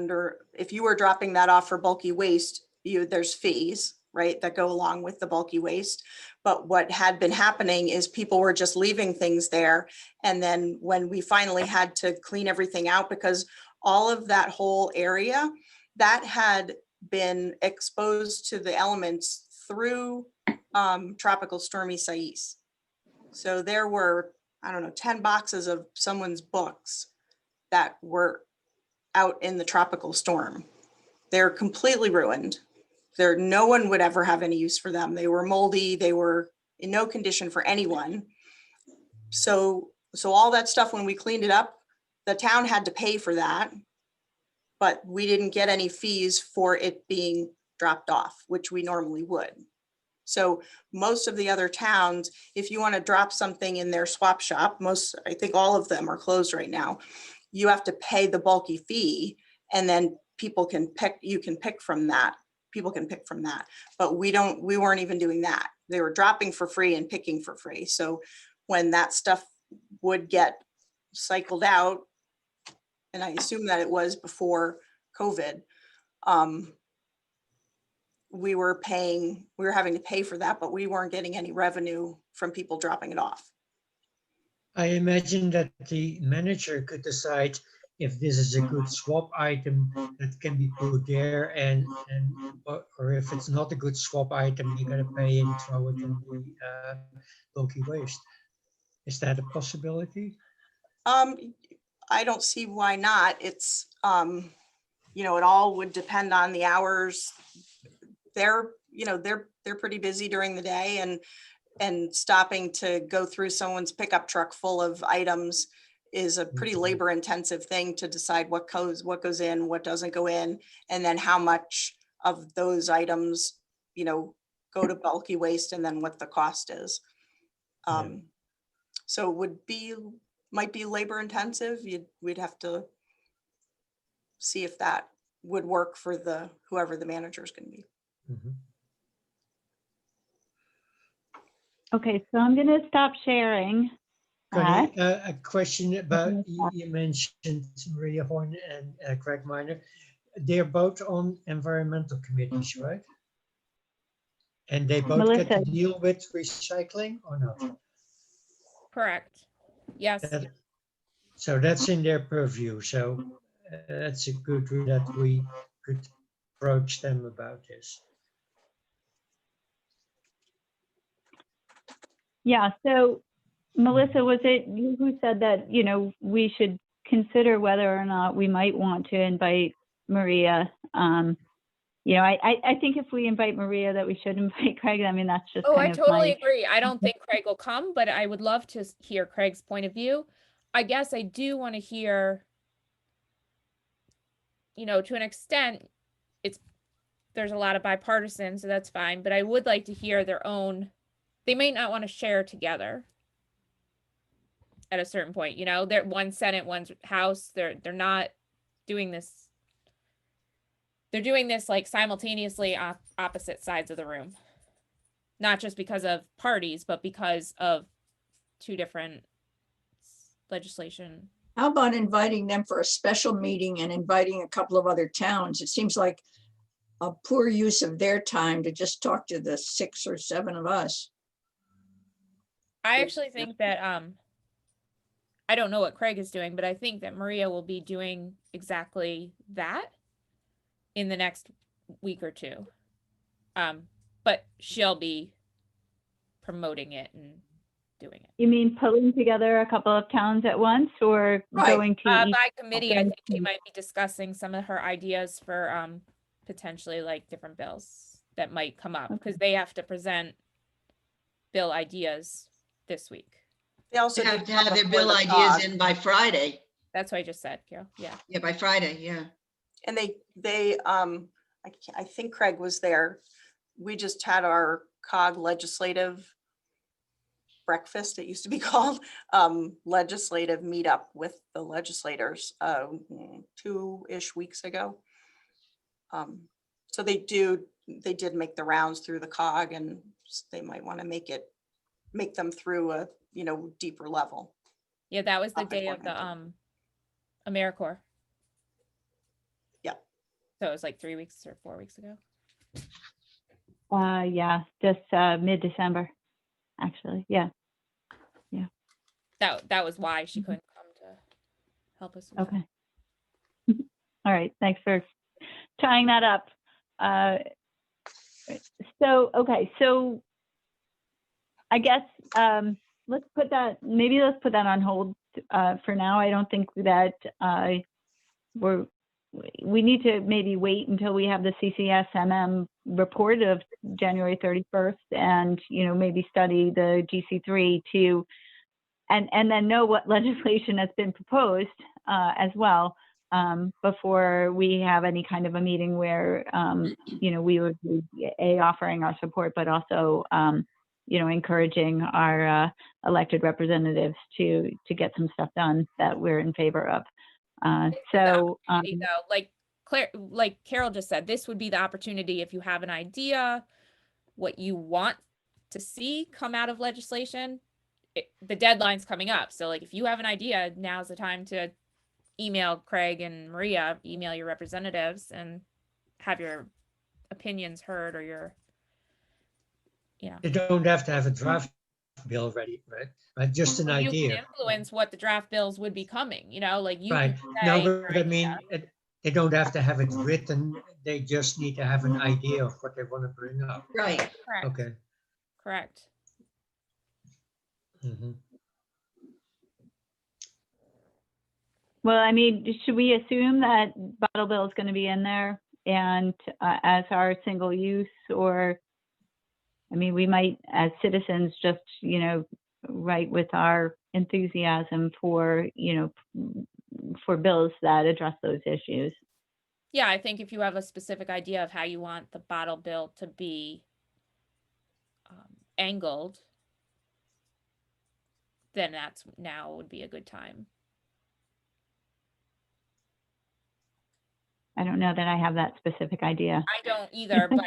if you were dropping that off for bulky waste, there's fees, right, that go along with the bulky waste. But what had been happening is people were just leaving things there. And then when we finally had to clean everything out, because all of that whole area that had been exposed to the elements through Tropical Stormy Isaias. So there were, 10 boxes of someone's books that were out in the tropical storm. They're completely ruined. No one would ever have any use for them. They were moldy. They were in no condition for anyone. So all that stuff, when we cleaned it up, the town had to pay for that, but we didn't get any fees for it being dropped off, which we normally would. So most of the other towns, if you want to drop something in their swap shop, I think all of them are closed right now, you have to pay the bulky fee, and then you can pick from that. People can pick from that, but we weren't even doing that. They were dropping for free and picking for free. So when that stuff would get cycled out, and I assume that it was before COVID, we were having to pay for that, but we weren't getting any revenue from people dropping it off. I imagine that the manager could decide if this is a good swap item that can be put there or if it's not a good swap item, you gotta pay and throw it in the bulky waste. Is that a possibility? I don't see why not. It's, it all would depend on the hours. They're pretty busy during the day, and stopping to go through someone's pickup truck full of items is a pretty Mhm. labor intensive thing to decide what goes in, what doesn't go in, and then how much of those items, go to bulky waste, and then what the cost is. Yeah. So might be labor intensive. We'd have to see if that would work for whoever the manager is going to be. Mhm. Okay, so I'm gonna stop sharing. Connie, a question about, Mhm. you mentioned Maria Horn and Craig Miner. They're both on environmental committees, right? And they both get to Melissa. deal with recycling or not? Correct. Yes. That- So that's in their purview. So that's a good way that we could approach them about this. Yeah, so Melissa, was it you who said that, we should consider whether or not we might want to invite Maria? I think if we invite Maria, that we should invite Craig. I mean, that's just Oh, I kind of totally my, agree. I don't think Craig will come, but I would love to hear Craig's point of view. I guess I do want to hear, to an extent, there's a lot of bipartisan, so that's fine, but I would like to hear their own, they may not want to share together at a certain point, they're one Senate, one's House, they're not doing this. They're doing this like simultaneously opposite sides of the room. Not just because of parties, but because of two different legislation. How about inviting them for a special meeting and inviting a couple of other towns? It seems like a poor use of their time to just talk to the 6 or 7 of us. I actually think that I don't know what Craig is doing, but I think that Maria will be doing exactly that in the next week or two. But she'll be promoting it and doing it. you mean pulling together a couple of towns at once or Right. going to each? By committee, I Okay. think she might be discussing some of her ideas for potentially like different bills that might come up, because they have to present bill ideas this week. They also They have need to have their before bill the ideas COG. in by Friday. That's what I just said, Carol. Yeah. Yeah, by Friday, yeah. And I think Craig was there. We just had our COG legislative breakfast, it used to be called, legislative meetup with the legislators 2-ish weeks ago. So they did make the rounds through the COG, and they might want to make them through a deeper level. Yeah, that was the Topic day of the oriented. AmeriCorps. Yeah. So it was like 3 weeks or 4 weeks ago. Yeah, just mid-December, actually. Yeah. That was why she couldn't come to help us. with that. Okay. All right. Thanks for tying that up. So I guess let's put that on hold for now. I don't think that we need to maybe wait until we have the CCSMM report of January 31st and, maybe study the GC3 and then know what legislation has been proposed as well before we have any kind of a meeting where, we would be offering our support, but also, encouraging our elected representatives to get some stuff done that we're in favor of. Opportunity, though, like Carol just said, this would be the opportunity if you have an idea, what you want to see come out of legislation. The deadline's coming up. So like if you have an idea, now's the time to email Craig and Maria, email your representatives and have your opinions heard or your, You don't have to have a draft bill ready, right? But just an you can idea. influence what the draft bills would be coming, like you Right. can No, say your but I mean, idea. they don't have to have it written. They just need to have an idea of what they want to bring up. Right. Correct, Okay. correct. Mhm. Well, I mean, should we assume that bottle bill is going to be in there and as our single use, or, I mean, we might, as citizens, just, write with our enthusiasm for, for bills that address those issues. Yeah, I think if you have a specific idea of how you want the bottle bill to be angled, then now would be a good time. I don't know that I have that specific idea. I don't either, but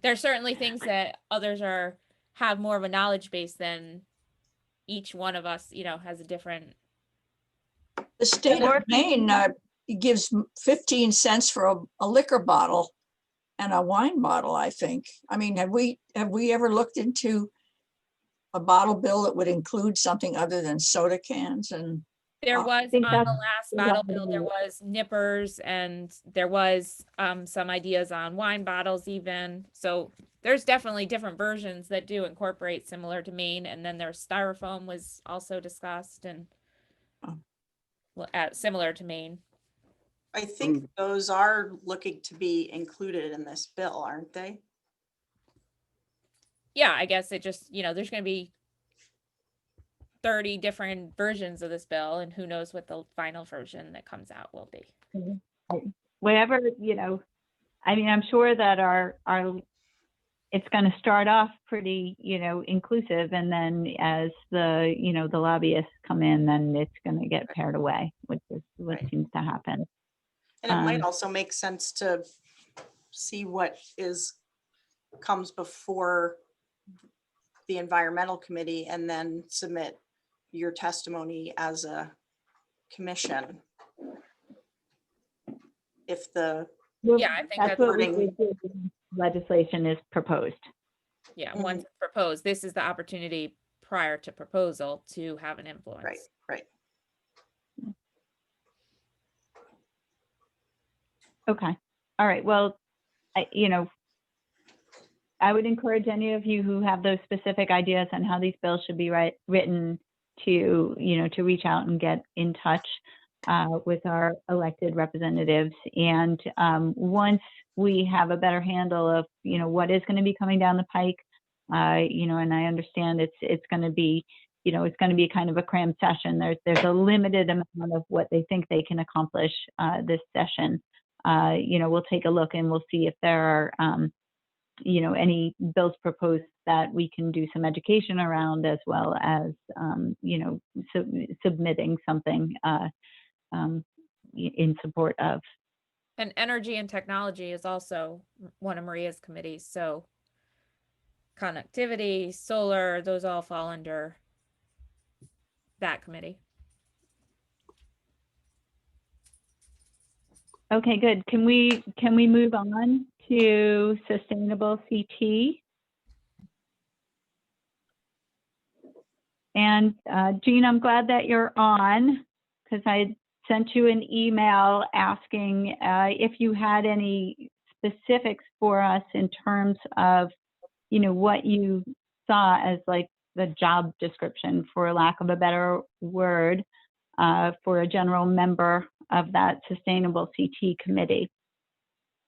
there's certainly things that others have more of a knowledge base than each one of us, has a different. The state of Maine gives 15 cents for a liquor bottle and a wine bottle, I think. I mean, have we ever looked into a bottle bill that would include something other than soda cans? And There I was think on the that's last bottle bill, there was nippers and there was some ideas on wine bottles even. So there's definitely different versions that do incorporate similar to Maine. And then there's styrofoam was also discussed and similar to Maine. I think those are looking to be included in this bill, aren't they? Yeah, I guess it just, there's going to be 30 different versions of this bill and who knows what the final version that comes out will be. Whatever, I mean, I'm sure that our it's going to start off pretty, inclusive, and then as the lobbyists come in, then it's going to get pared away, which is what Right. seems to happen. And it might also make sense to see what comes before the environmental committee and then submit your testimony as a commission. If the, Yeah, I think That's what we wording- would do when legislation is proposed. once it's proposed, this is the opportunity prior to proposal to have an influence. right. Okay. All right. Well, I would encourage any of you who have those specific ideas on how these bills should be written to, to reach out and get in touch with our elected representatives. And once we have a better handle of, what is going to be coming down the pike, and I understand it's going to be, it's going to be kind of a crammed session. There's a limited amount of what they think they can accomplish this session. We'll take a look and we'll see if there are, any bills proposed that we can do some education around, as well as, submitting something in support of. And energy and technology is also one of Maria's committees. So connectivity, solar, those all fall under that committee. Okay, good. Can we move on to sustainable CT? And Jean, I'm glad that you're on, because I sent you an email asking if you had any specifics for us in terms of, what you saw as like the job description, for lack of a better word, for a general member of that sustainable CT committee.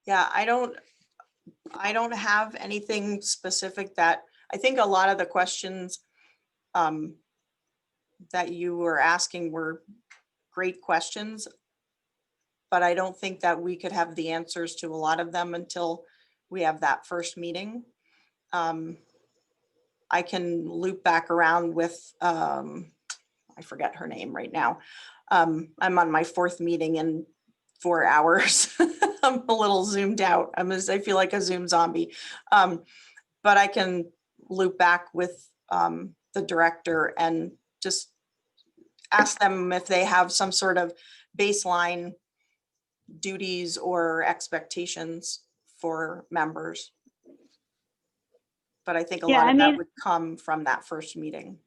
Yeah, I don't have anything specific. That I think a lot of the questions that you were asking were great questions, but I don't think that we could have the answers to a lot of them until we have that first meeting. I can loop back around with, I forget her name right now. I'm on my 4th meeting in 4 hours. I'm a little zoomed out. I feel like a Zoom zombie. But I can loop back with the director and just ask them if they have some sort of baseline duties or expectations for members. But I think a Yeah, lot I of that mean- would come from that first meeting.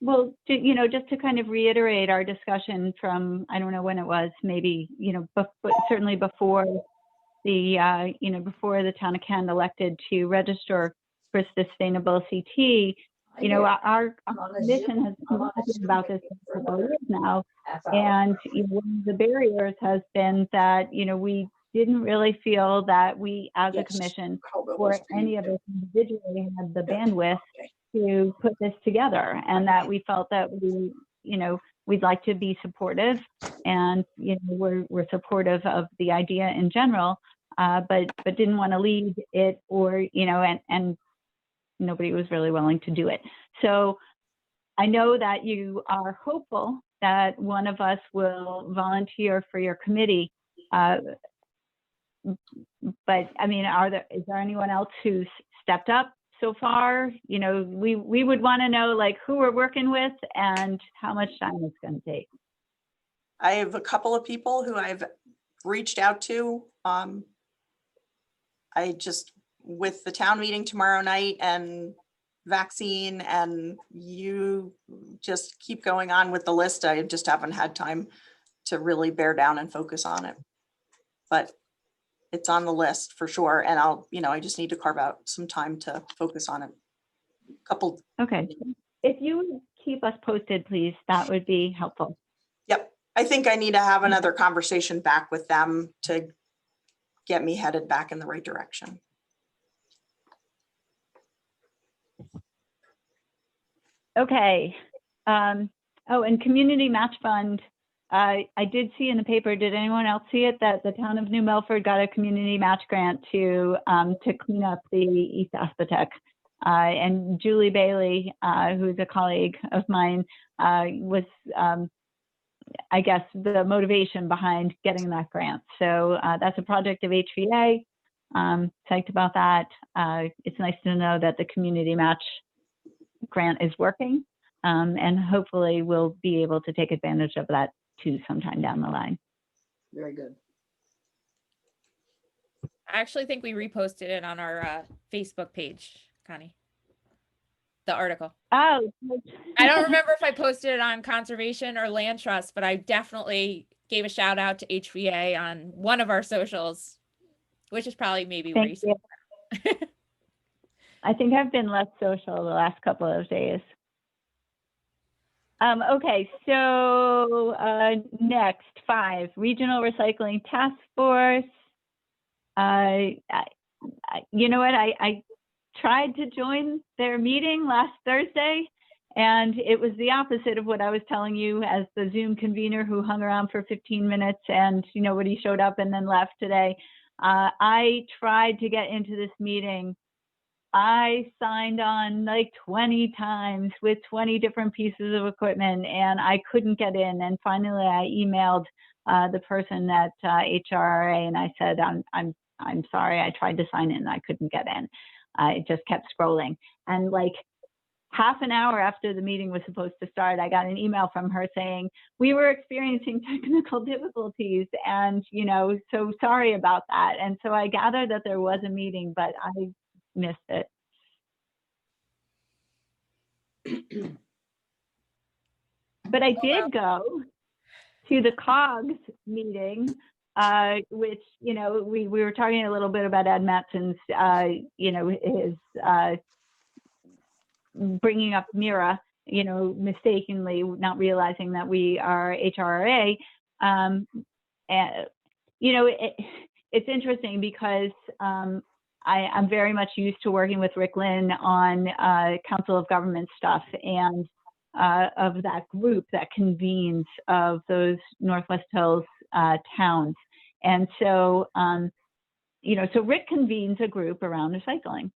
Well, just to kind of reiterate our discussion from, I don't know when it was, maybe, but certainly before before the town of Kent elected to register for sustainable CT, our commission has been talking about this for a couple of years now. And one of the barriers has been that, we didn't really feel that we as a Yes. commission Hope it or was any of us individually had the bandwidth Okay. to put this together, and that we felt that we'd like to be supportive, and we're supportive of the idea in general, but didn't want to lead it, or and nobody was really willing to do it. So I know that you are hopeful that one of us will volunteer for your committee. But I mean, is there anyone else who's stepped up so far? We would want to know who we're working with and how much time it's going to take. I have a couple of people who I've reached out to. With the town meeting tomorrow night and vaccine, and you just keep going on with the list, I just haven't had time to really bear down and focus on it. But it's on the list for sure. And I just need to carve out some time to focus on it. Okay. If you would keep us posted, please, that would be helpful. Yep. I think I need to have another conversation back with them to get me headed back in the right direction. Okay. And Community Match Fund. I did see in the paper, did anyone else see it, that the town of New Milford got a community match grant to clean up the East Aspatech. And Julie Bailey, who's a colleague of mine, was, I guess, the motivation behind getting that grant. So that's a project of HVA. Psyched about that. It's nice to know that the community match grant is working, and hopefully we'll be able to take advantage of that too sometime down the line. Very good. I actually think we reposted it on our Facebook page, Connie. The article. Oh, I don't remember if I posted it on Conservation or Land Trust, but I definitely gave a shout out to HVA on one of our socials, which is probably maybe thank recent. you. I think I've been less social the last couple of days. Okay, so next, 5, Regional Recycling Task Force. You know what, I tried to join their meeting last Thursday, and it was the opposite of what I was telling you as the Zoom convener who hung around for 15 minutes and nobody showed up and then left today. I tried to get into this meeting. I signed on 20 times with 20 different pieces of equipment, and I couldn't get in. And finally, I emailed the person at HRRA, and I said, "I'm sorry. I tried to sign in, I couldn't get in." It just kept scrolling, and half an hour after the meeting was supposed to start, I got an email from her saying, "We were experiencing technical difficulties, and so sorry about that." And so I gathered that there was a meeting, but I missed it. But I did go to the COGS meeting, which, we were talking a little bit about Ed Matson's, his bringing up Mira, mistakenly not realizing that we are HRA. And, it's interesting because I'm very much used to working with Rick Lynn on Council of Government stuff, and of that group that convenes of those Northwest Hills towns. And so, so Rick convenes a group around recycling.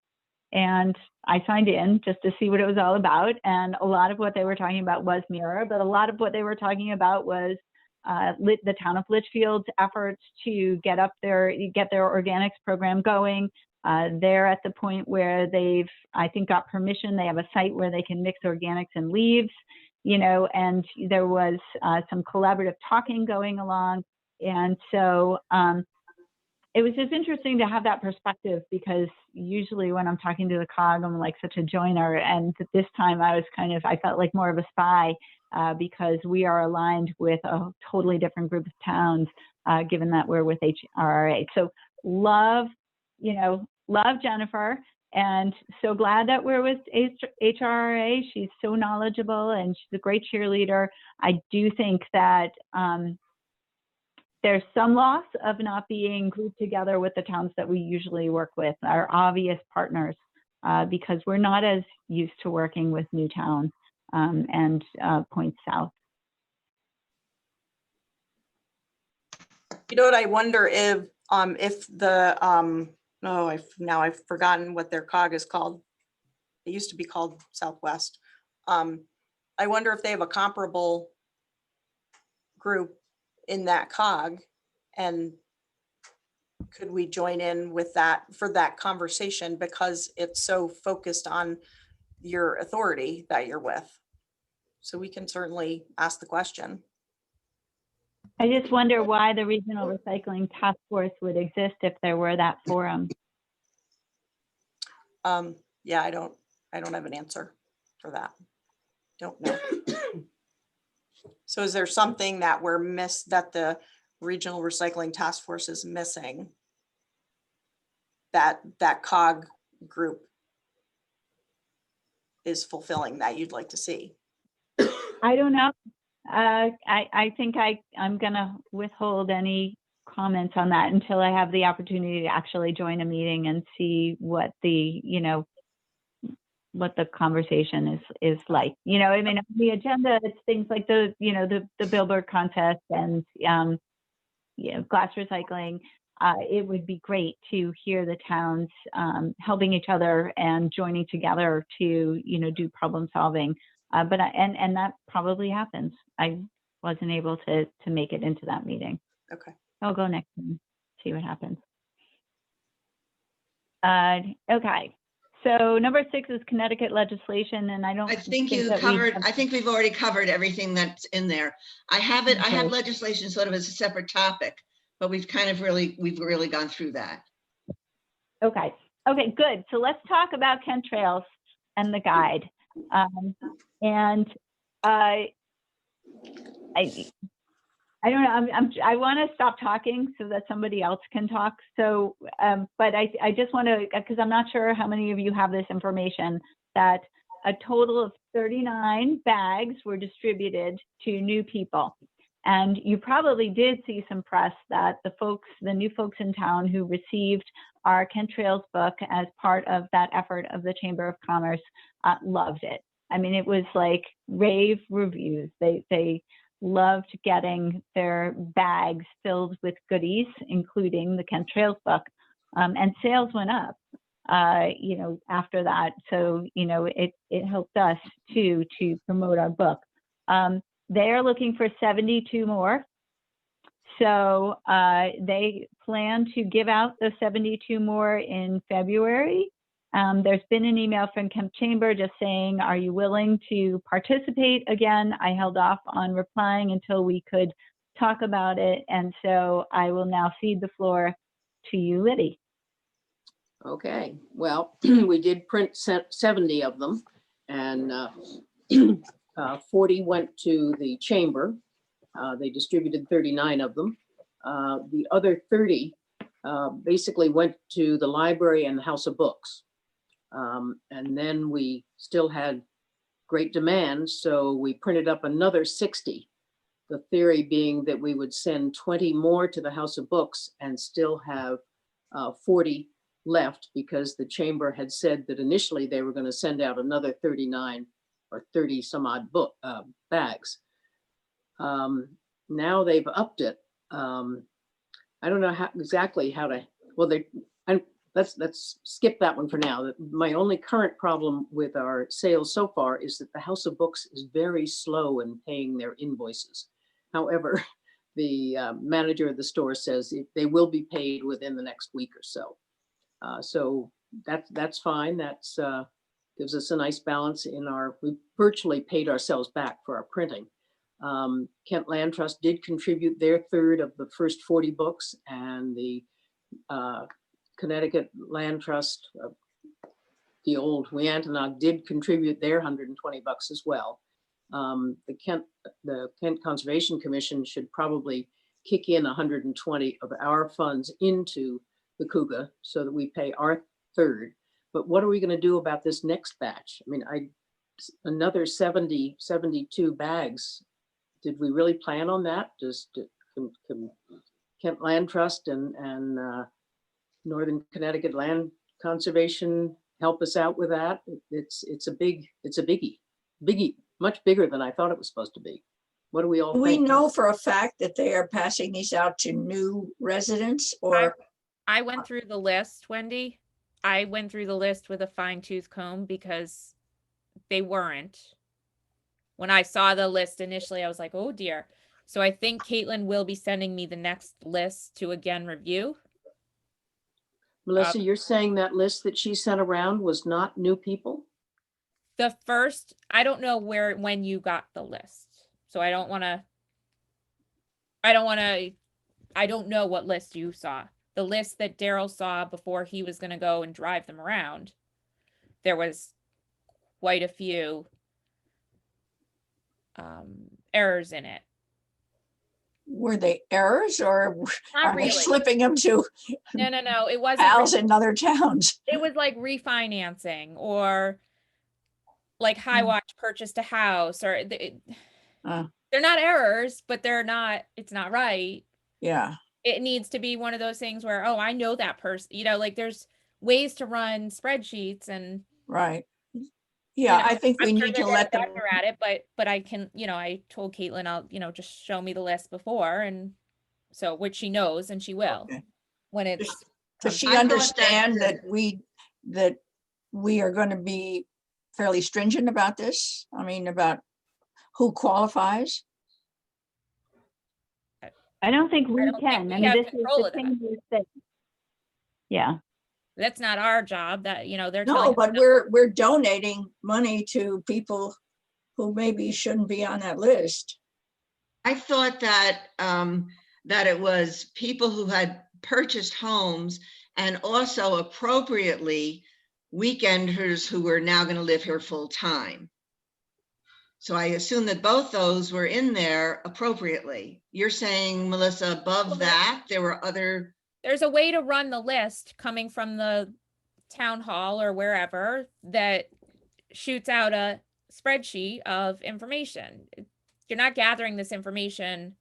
And I signed in just to see what it was all about. And a lot of what they were talking about was Mira, but a lot of what they were talking about was the town of Litchfield's efforts to get their organics program going. They're at the point where they've, I think, got permission. They have a site where they can mix organics and leaves, and there was some collaborative talking going along. And so, it was just interesting to have that perspective, because usually when I'm talking to the COG, I'm like such a joiner. And this time I felt like more of a spy, because we are aligned with a totally different group of towns, given that we're with HRRA. So love Jennifer, and so glad that we're with HRRA. She's so knowledgeable and she's a great cheerleader. I do think that there's some loss of not being grouped together with the towns that we usually work with, our obvious partners, because we're not as used to working with Newtown and Point South. You know what, I wonder if the, now I've forgotten what their COG is called. It used to be called Southwest. I wonder if they have a comparable group in that COG, and could we join in with that for that conversation, because it's so focused on your authority that you're with. So we can certainly ask the question. I just wonder why the Regional Recycling Task Force would exist if there were that forum. Yeah, I don't have an answer for that. Don't know. So is there something that that the Regional Recycling Task Force is missing that COG group is fulfilling that you'd like to see? I don't know. I think I'm gonna withhold any comments on that until I have the opportunity to actually join a meeting and see what the conversation is like. I mean, the agenda, it's things like the billboard contest and glass recycling. It would be great to hear the towns helping each other and joining together to do problem solving. But that probably happens. I wasn't able to make it into that meeting. Okay. I'll go next and see what happens. Okay. So number 6 is Connecticut legislation, and I think we've already covered everything that's in there. I have Okay. legislation sort of as a separate topic, but we've really gone through that. Okay, good. So let's talk about chemtrails and the guide. I don't know. I want to stop talking so that somebody else can talk. So, but I just want to, because I'm not sure how many of you have this information, that a total of 39 bags were distributed to new people. And you probably did see some press that the new folks in town who received our chemtrails book as part of that effort of the Chamber of Commerce loved it. I mean, it was like rave reviews. They loved getting their bags filled with goodies, including the chemtrails book, and sales went up, after that. So, it helped us to promote our book. They're looking for 72 more. So they plan to give out the 72 more in February. There's been an email from Kemp Chamber just saying, are you willing to participate again? I held off on replying until we could talk about it. And so I will now cede the floor to you, Liddy. Okay, well, we did print 70 of them, and 40 went to the chamber. They distributed 39 of them. The other 30 basically went to the library and the House of Books. And then we still had great demand, so we printed up another 60. The theory being that we would send 20 more to the House of Books and still have 40 left, because the chamber had said that initially they were going to send out another 39 or 30 some odd bags. Now they've upped it. I don't know exactly how to, well, let's skip that one for now. My only current problem with our sales so far is that the House of Books is very slow in paying their invoices. However, the manager of the store says they will be paid within the next week or so. So that's fine. That's gives us a nice balance in we virtually paid ourselves back for our printing. Kent Land Trust did contribute their third of the first 40 books, and the Connecticut Land Trust, the old Weantenaug did contribute their $120 as well. The Kent Conservation Commission should probably kick in 120 of our funds into the Cougar so that we pay our third. But what are we going to do about this next batch? I mean, another 72 bags. Did we really plan on that? Can Kent Land Trust and Northern Connecticut Land Conservation help us out with that? It's a biggie, much bigger than I thought it was supposed to be. What do we all We think? know for a fact that they are passing these out to new residents or, I went through the list, Wendy. I went through the list with a fine tooth comb because they weren't. When I saw the list initially, I was like, oh dear. So I think Caitlin will be sending me the next list to again review. Melissa, you're saying that list that she sent around was not new people? The first, I don't know when you got the list. So I don't know what list you saw. The list that Daryl saw before he was going to go and drive them around, there was quite a few errors in it. were they errors or Not are they really. slipping them to No. It wasn't. pals in other towns? It was like refinancing or like High Watch purchased a house or they're not errors, but it's not right. Yeah, It needs to be one of those things where, oh, I know that person, like there's ways to run spreadsheets and right. Yeah, I think we I'm sure need they're to getting let them, better at it, but I can, I told Caitlin, I'll, just show me the list before. And so, which she knows and she will Okay. when it's. does she I thought that understand the- that we are going to be fairly stringent about this? I mean, about who qualifies? I don't think we don't think can. we I mean, have this is control the of that. chamber's thing. Yeah, That's not our job that, they're No, telling. us but no. we're donating money to people who maybe shouldn't be on that list. I thought that, that it was people who had purchased homes and also appropriately weekenders who were now going to live here full time. So I assume that both those were in there appropriately. You're saying, Melissa, above that, there were other, There's a way to run the list coming from the town hall or wherever that shoots out a spreadsheet of information. You're not gathering this information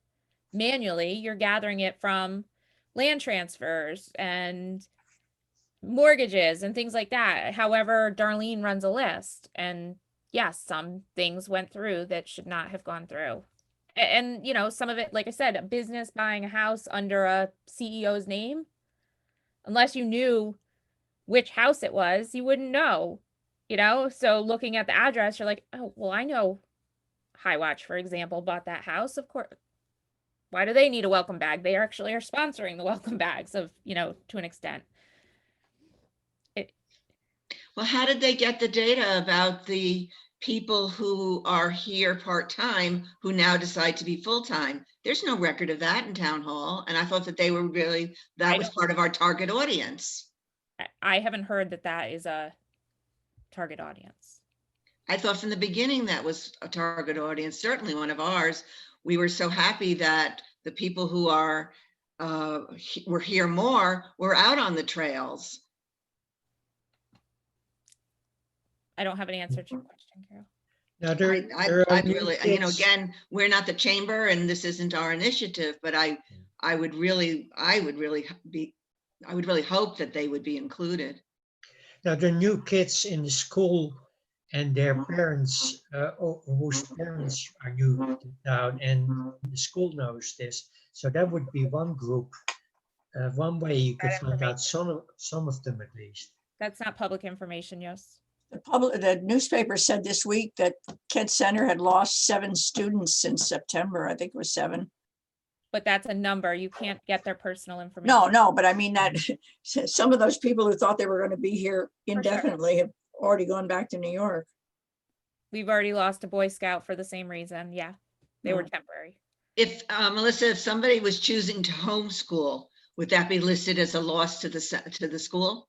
manually. You're gathering it from land transfers and mortgages and things like that. However, Darlene runs a list, and yes, some things went through that should not have gone through. And some of it, like I said, a business buying a house under a CEO's name, unless you knew which house it was, you wouldn't know, so looking at the address, you're like, oh, well, I know High Watch, for example, bought that house. Of course. Why do they need a welcome bag? They actually are sponsoring the welcome bags to an extent. well, how did they get the data about the people who are here part-time who now decide to be full-time? There's no record of that in town hall. And I thought that they were really, that was part of our target audience. I haven't heard that is a target audience. I thought from the beginning that was a target audience, certainly one of ours. We were so happy that the people who were here more were out on the trails. I don't have an answer to your question, Carol. Now, there are I'd new really, kids. again, we're not the chamber and this isn't our initiative, but I would really hope that they would be included. Now, the new kids in the school and their parents, or whose parents are new to town, and the school knows this. So that would be one group, one way you could find out some of them at least. That's not public information, yes. The newspaper said this week that Kent Center had lost 7 students since September. I think it was 7. But that's a number. You can't get their personal information. No, but I mean that some of those people who thought they were going to be here sure. indefinitely have already gone back to New York. We've already lost a Boy Scout for the same reason. Yeah, they were temporary. If, Melissa, if somebody was choosing to homeschool, would that be listed as a loss to to the school?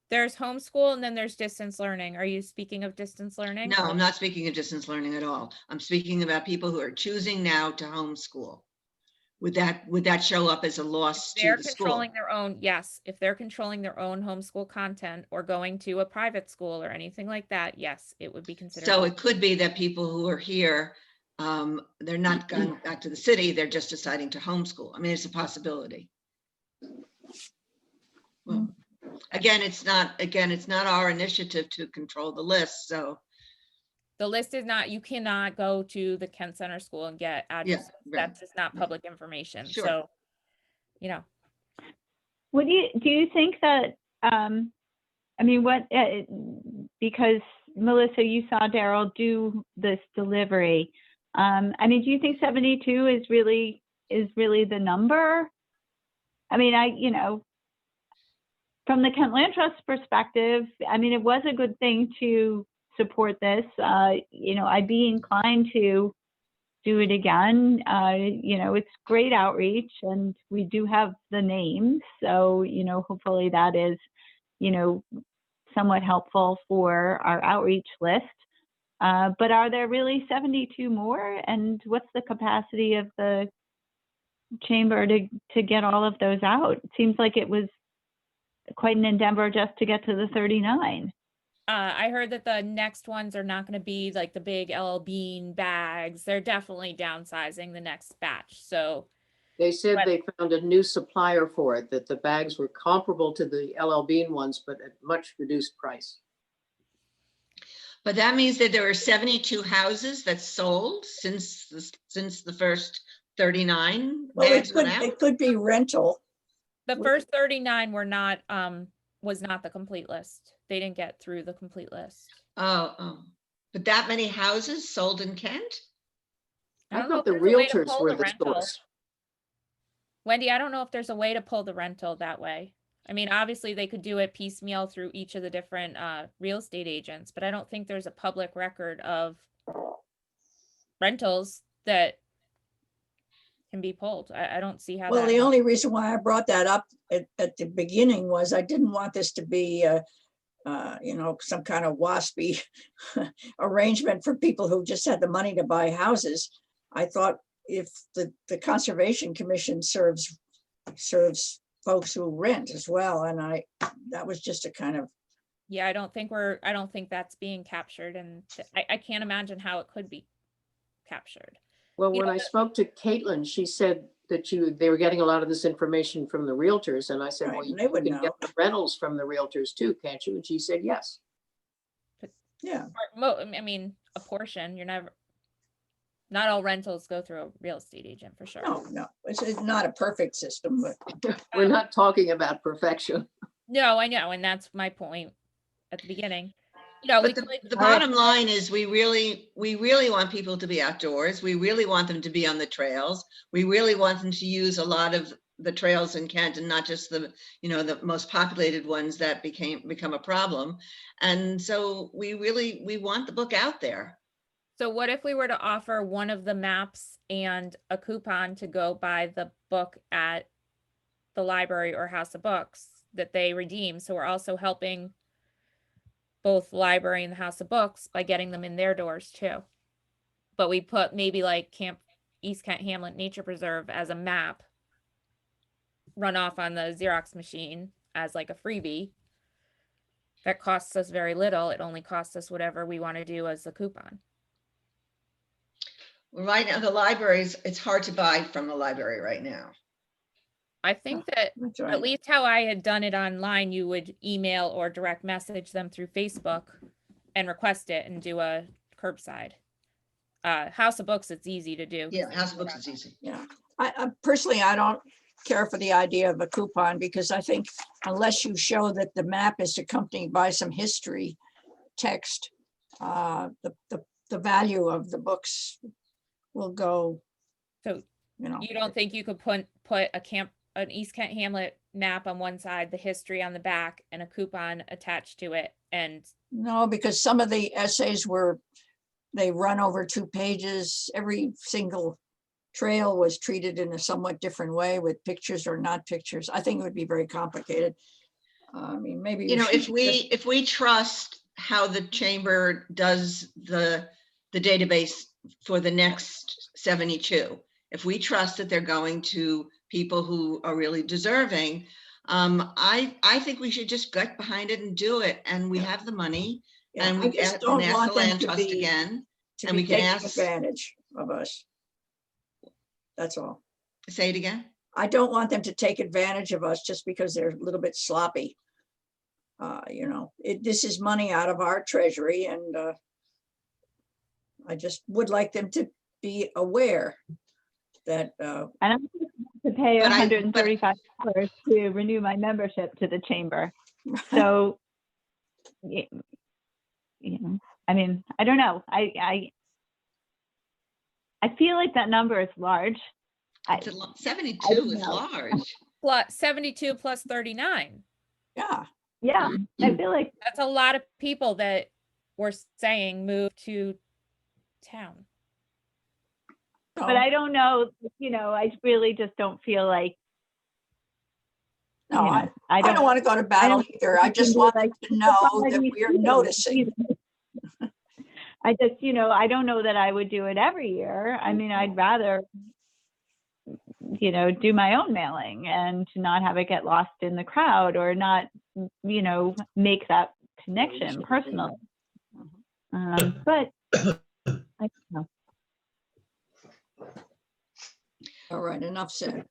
There's homeschool and then there's distance learning. Are you speaking of distance learning? No, I'm not speaking of distance learning at all. I'm speaking about people who are choosing now to homeschool. Would that show up as a loss to They're the school? controlling their own, yes, if they're controlling their own homeschool content or going to a private school or anything like that, yes, it would be considered. So home- it could be that people who are here, they're not going back to the city, they're just deciding to homeschool. I mean, it's a possibility. Well, again, it's not our initiative to control the list, so, The list is not, you cannot go to the Kent Center School and get addresses. right, That's just not public information. Sure. So, you know, Do you think that, I mean, because Melissa, you saw Daryl do this delivery. I mean, do you think 72 is really the number? I mean, from the Kent Land Trust perspective, I mean, it was a good thing to support this. I'd be inclined to do it again. It's great outreach and we do have the names. So, hopefully that is, somewhat helpful for our outreach list. But are there really 72 more? And what's the capacity of the chamber to get all of those out? It seems like it was quite an endeavor just to get to the 39. I heard that the next ones are not going to be like the big LL Bean bags. They're definitely downsizing the next batch. So They said But- they found a new supplier for it, that the bags were comparable to the LL Bean ones, but at much reduced price. but that means that there are 72 houses that sold since the first 39 Well, bags went out? it could be rental. the Wh- first 39 were not, was not the complete list. They didn't get through the complete list. Oh, but that many houses sold in Kent? I I don't know thought if the there's a way to realtors pull were the the rental. source. Wendy, I don't know if there's a way to pull the rental that way. I mean, obviously they could do it piecemeal through each of the different real estate agents, but I don't think there's a public record of rentals that can be pulled. I don't see how Well, that. the only reason why I brought that up at the beginning was I didn't want this to be, some kind of waspy arrangement for people who just had the money to buy houses. I thought if the Conservation Commission serves folks who rent as well, and that was just a kind of, Yeah, I don't think that's being captured, and I can't imagine how it could be captured. Well, You when know, I spoke to Caitlin, she said that they were getting a lot of this information from the realtors, and I said, Right, well, you they would can know. get the rentals from the realtors too, can't you? And she said, yes. yeah. I mean, a portion, not all rentals go through a real estate agent for sure. No, it's not a perfect system, but We're not talking about perfection. No, I know, and that's my point at the beginning. We But the could- bottom line is we really want people to be outdoors. We really want them to be on the trails. We really want them to use a lot of the trails in Kent and not just the most populated ones that become a problem. And so we want the book out there. So what if we were to offer one of the maps and a coupon to go buy the book at the library or House of Books that they redeem? So we're also helping both the library and the House of Books by getting them in their doors too. But we put maybe like East Kent Hamlet Nature Preserve as a map, run off on the Xerox machine as like a freebie. That costs us very little. It only costs us whatever we want to do as a coupon. Right now, the libraries, it's hard to buy from the library right now. I think that that's at right. least how I had done it online, you would email or direct message them through Facebook and request it and do a curbside. House of Books, it's easy to do. Yeah, House of Books is easy. Yeah, I personally, I don't care for the idea of a coupon because I think unless you show that the map is accompanied by some history text, the value of the books will go, So you know. you don't think you could put an East Kent Hamlet map on one side, the history on the back, and a coupon attached to it? And No, because some of the essays they run over 2 pages, every single trail was treated in a somewhat different way with pictures or not pictures. I think it would be very complicated. I mean, maybe. You know, should if we trust how the chamber does the database for the next 72, if we trust that they're going to people who are really deserving, I think we should just gut behind it and do it. And we Yeah. have the money, Yeah, and I we just can don't ask want the them land to trust be- again. to and be we can taking ask- advantage of us. That's all. Say it again. I don't want them to take advantage of us just because they're a little bit sloppy. You know, this is money out of our treasury, and I just would like them to be aware that, And I'm to pay But I- $135 to renew my membership to the chamber. So, you know, I mean, I don't know. I feel like that number is large. It's a 72 don't is know. large. Plus 72 plus 39. yeah, Yeah, I feel like, That's a lot of people that we're saying move to town. but I don't know, you know, I really just don't feel like, no, you know, I don't want to go to battle either. I just want them to know that we're noticing. I just, you know, I don't know that I would do it every year. I mean, I'd rather, you know, do my own mailing and to not have it get lost in the crowd or not, you know, make that connection personally. But I don't know. All right, enough said.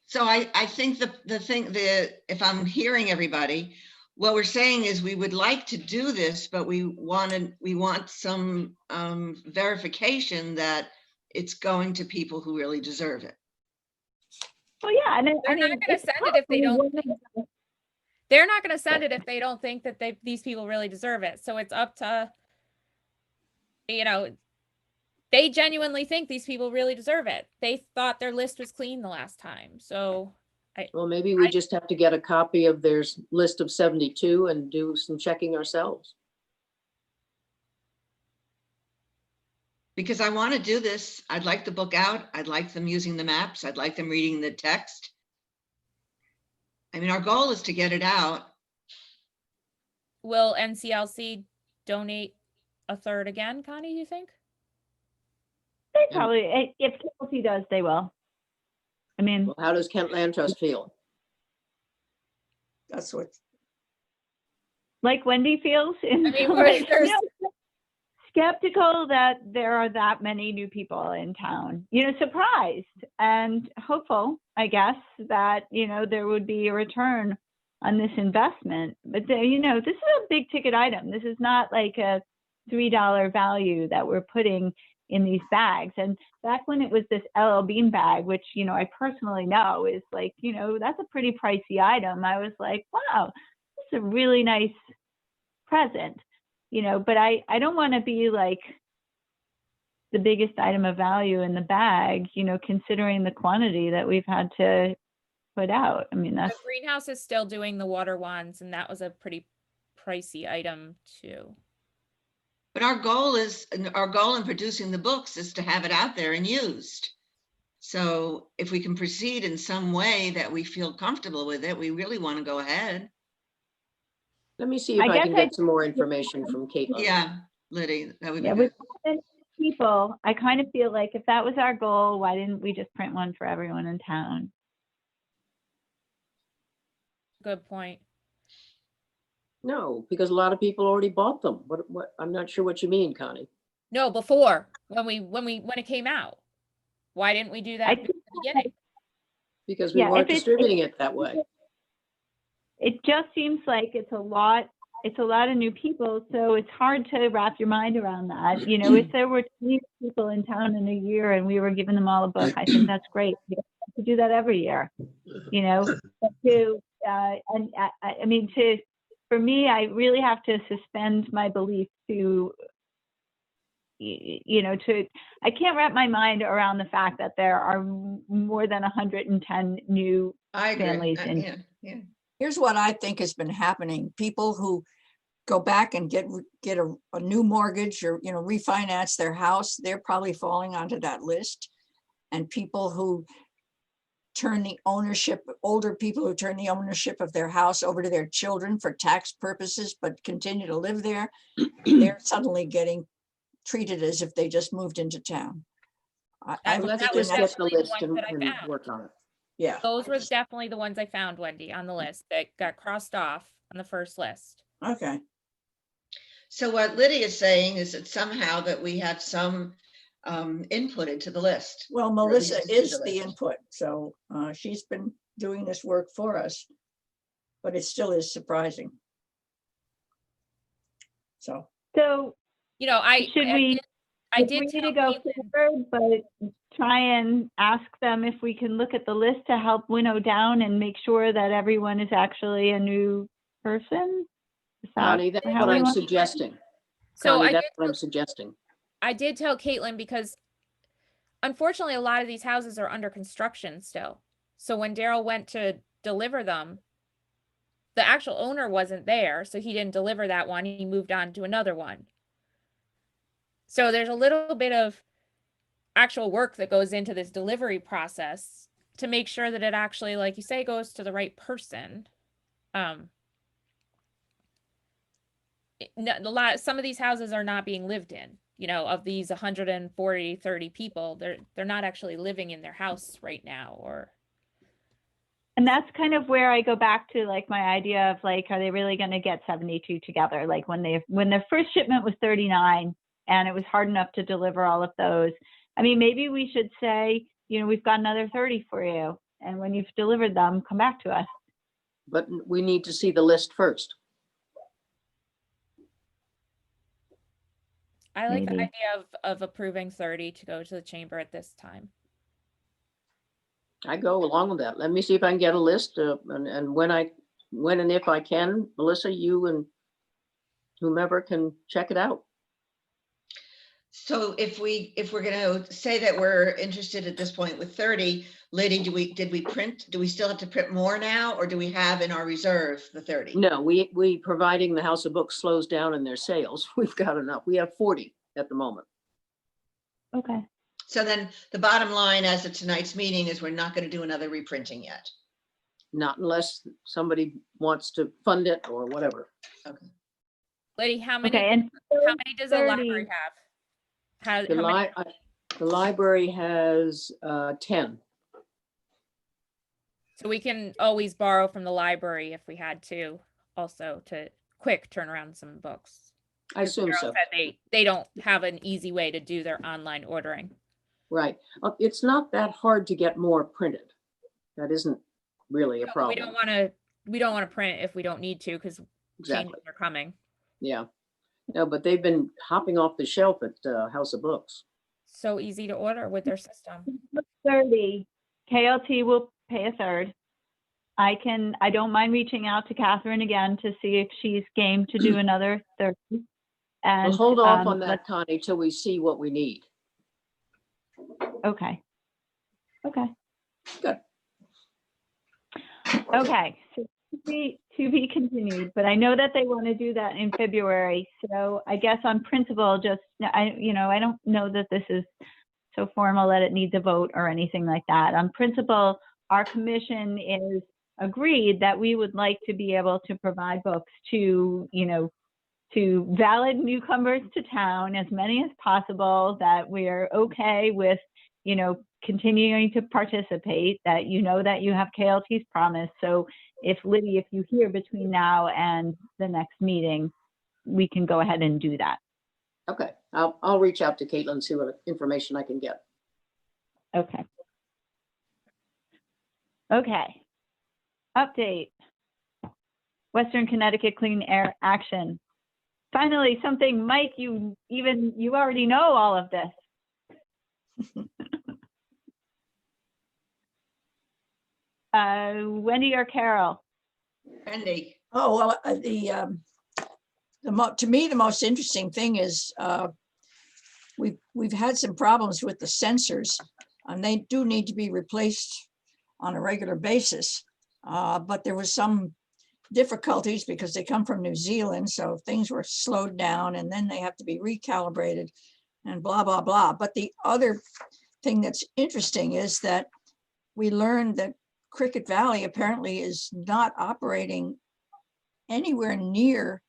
So I think if I'm hearing everybody, what we're saying is we would like to do this, but we want some verification that it's going to people who really deserve it. Well, yeah, and They're not gonna send it if they don't They're not going to send it if they don't think that these people really deserve it. So it's up to, you know, they genuinely think these people really deserve it. They thought their list was clean the last time. So Well, maybe we just have to get a copy of their list of 72 and do some checking ourselves. Because I want to do this. I'd like the book out. I'd like them using the maps. I'd like them reading the text. I mean, our goal is to get it out. will NCLC donate a third again, Connie, do you think? They probably, if Kelsey does, they will. I mean, Well, how does Kent Land Trust feel? That's what, like Wendy feels in I mean, some where ways, there's- you know, skeptical that there are that many new people in town, you know, surprised and hopeful, I guess, that, you know, there would be a return on this investment. But, you know, this is a big ticket item. This is not like a $3 value that we're putting in these bags. And back when it was this LL Bean bag, which, you know, I personally know is like, you know, that's a pretty pricey item. I was like, wow, this is a really nice present, you know, but I don't want to be like the biggest item of value in the bag, you know, considering the quantity that we've had to put out. I mean, The that's, greenhouse is still doing the water wands, and that was a pretty pricey item too. But our goal in producing the books is to have it out there and used. So if we can proceed in some way that we feel comfortable with it, we really want to go ahead. Let me see if I I guess can I- get some more information from Caitlin. Yeah, Liddy, that would be yeah, good. with people, I kind of feel like if that was our goal, why didn't we just print one for everyone in town? Good point. No, because a lot of people already bought them. What, I'm not sure what you mean, Connie. No, before when it came out. Why didn't we do that I at the think beginning? Because we Yeah, if weren't it's- distributing it that way. It just seems like it's a lot of new people, so it's hard to wrap your mind around that. You know, if there were 20 people in town in a year and we were giving them all a book, I think that's great. We don't have to do that every year, you know. But I mean, for me, I really have to suspend my belief to, you know, I can't wrap my mind around the fact that there are more than 110 new I agree. families in Yeah, yeah. here's what I think has been happening. People who go back and get a new mortgage or, you know, refinance their house, they're probably falling onto that list. and people who turn the ownership, older people who turn the ownership of their house over to their children for tax purposes, but continue to live there, they're suddenly getting treated as if they just moved into town. That- Let's that was just get the definitely the list ones and that I and found. work on it. Yeah, Those were definitely the ones I found, Wendy, on the list that got crossed off on the first list. okay. So what Lydia is saying is that somehow that we have some input into the list. Well, Or at least Melissa into is the the list. input, so she's been doing this work for us, but it still is surprising. So, So You know, should we I did agree tell to go Caitlin- forward, but try and ask them if we can look at the list to help winnow down and make sure that everyone is actually a new person? Is that Connie, that's how what we I'm want- suggesting. So Connie, I that's did what I'm suggesting. I did tell Caitlin because unfortunately a lot of these houses are under construction still. So when Daryl went to deliver them, the actual owner wasn't there, so he didn't deliver that one. He moved on to another one. So there's a little bit of actual work that goes into this delivery process to make sure that it actually, like you say, goes to the right person. Some of these houses are not being lived in. You know, of these 30 people, they're not actually living in their house right now. Or And that's kind of where I go back to like my idea of like, are they really going to get 72 together? Like when their first shipment was 39 and it was hard enough to deliver all of those. I mean, maybe we should say, you know, we've got another 30 for you. And when you've delivered them, come back to us. But we need to see the list first. I like the Maybe. idea of approving 30 to go to the chamber at this time. I go along with that. Let me see if I can get a list, and when and if I can, Melissa, you and whomever can check it out. So if we're going to say that we're interested at this point with 30, Liddy, did we still have to print more now, or do we have in our reserve the 30? No, we providing the House of Books slows down in their sales, we've got enough. We have 40 at the moment. Okay. So then the bottom line as of tonight's meeting is we're not going to do another reprinting yet. Not unless somebody wants to fund it or whatever. Lady, how many Okay. And does the 30. library have? How The many? the library has 10. So we can always borrow from the library if we had to, also to quick turn around some books. I assume Daryl so. said they don't have an easy way to do their online ordering. Right. It's not that hard to get more printed. That isn't really a We problem. don't want to print if we don't need to because Exactly. changes are coming. Yeah. No, but they've been hopping off the shelf at House of Books. So easy to order with their system. 30, KLT will pay a third. I don't mind reaching out to Catherine again to see if she's game to do another 30. And We'll hold off on let's- that, Connie, till we see what we need. Okay. Okay. Good. Okay, so to be continued, but I know that they want to do that in February. So I guess on principle, just, I don't know that this is so formal that it needs a vote or anything like that. On principle, our commission is agreed that we would like to be able to provide books to, to valid newcomers to town, as many as possible, that we're okay with, continuing to participate, that that you have KLT's promise. So if Liddy, if you hear between now and the next meeting, we can go ahead and do that. Okay, I'll reach out to Caitlin and see what information I can get. Okay. Okay. Update. Western Connecticut Clean Air Action. Finally, something, Mike, you already know all of this. Wendy or Carol? Wendy, Oh, well, to me, the most interesting thing is we've had some problems with the sensors, and they do need to be replaced on a regular basis. But there was some difficulties because they come from New Zealand, so things were slowed down, and then they have to be recalibrated and blah, blah, blah. But the other thing that's interesting is that we learned that Cricket Valley apparently is not operating anywhere near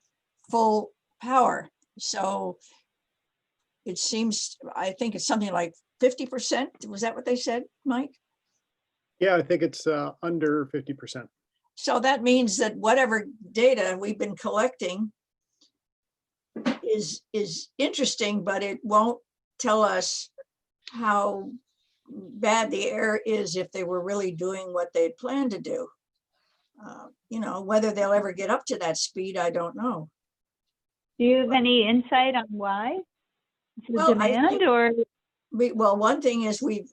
full power. So it seems, I think it's something like 50%. Was that what they said, Mike? Yeah, I think it's under 50%. So that means that whatever data we've been collecting is interesting, but it won't tell us how bad the air is if they were really doing what they'd planned to do. You know, whether they'll ever get up to that speed, I don't know. Do you have any insight on why? Is it Well, I demand think- or? Well, one thing is we've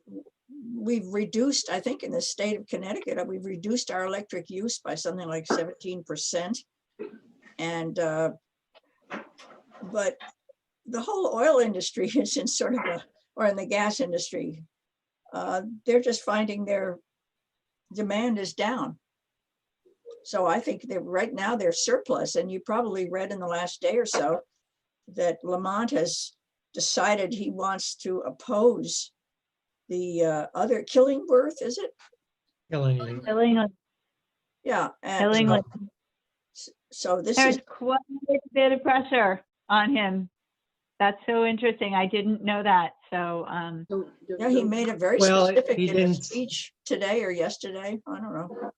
reduced, I think in the state of Connecticut, we've reduced our electric use by something like 17%. And, but the whole oil industry is in sort of a, or in the gas industry, they're just finding their demand is down. So I think that right now they're surplus, and you probably read in the last day or so that Lamont has decided he wants to oppose the other Killingworth, is it? Killingly. Illinois. Yeah. And Illinois. so this There's is, quite a bit of pressure on him. That's so interesting. I didn't know that. So, yeah, he made a very Well, specific he in a didn't- speech today or yesterday. I don't know.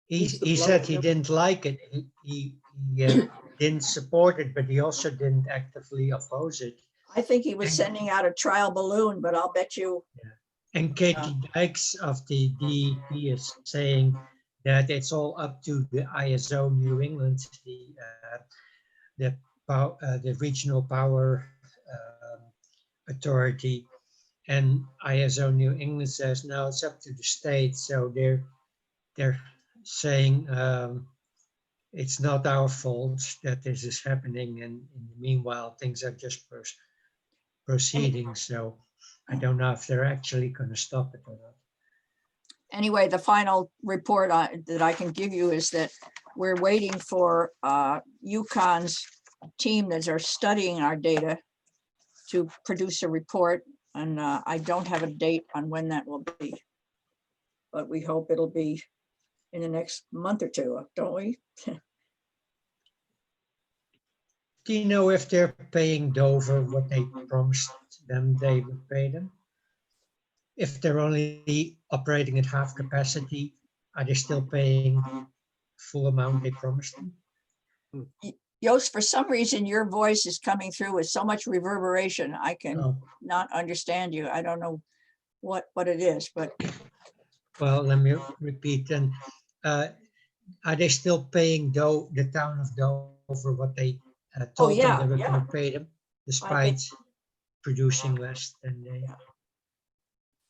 He He's the said blower, he no? didn't like it. He didn't support it, but he also didn't actively oppose it. I think he was sending out a trial balloon, but I'll bet you, And Katie Dykes of the DEP is saying that it's all up to the ISO New England, the regional power authority, and ISO New England says no, it's up to the state. So they're saying it's not our fault that this is happening, and in the meanwhile things are just proceeding. So I don't know if they're actually going to stop it or not. anyway, the final report that I can give you is that we're waiting for UConn's team that are studying our data to produce a report. And I don't have a date on when that will be. But we hope it'll be in the next month or two, don't we? Do you know if they're paying Dover what they promised them they would pay them? If they're only operating at half capacity, are they still paying full amount they promised them? Yost, for some reason, your voice is coming through with so much reverberation. I can Oh, not understand you. I don't know what it is, but well, let me repeat then. Are they still paying the town of Dover what they told them yeah, they were yeah. going to pay them, despite producing less than they?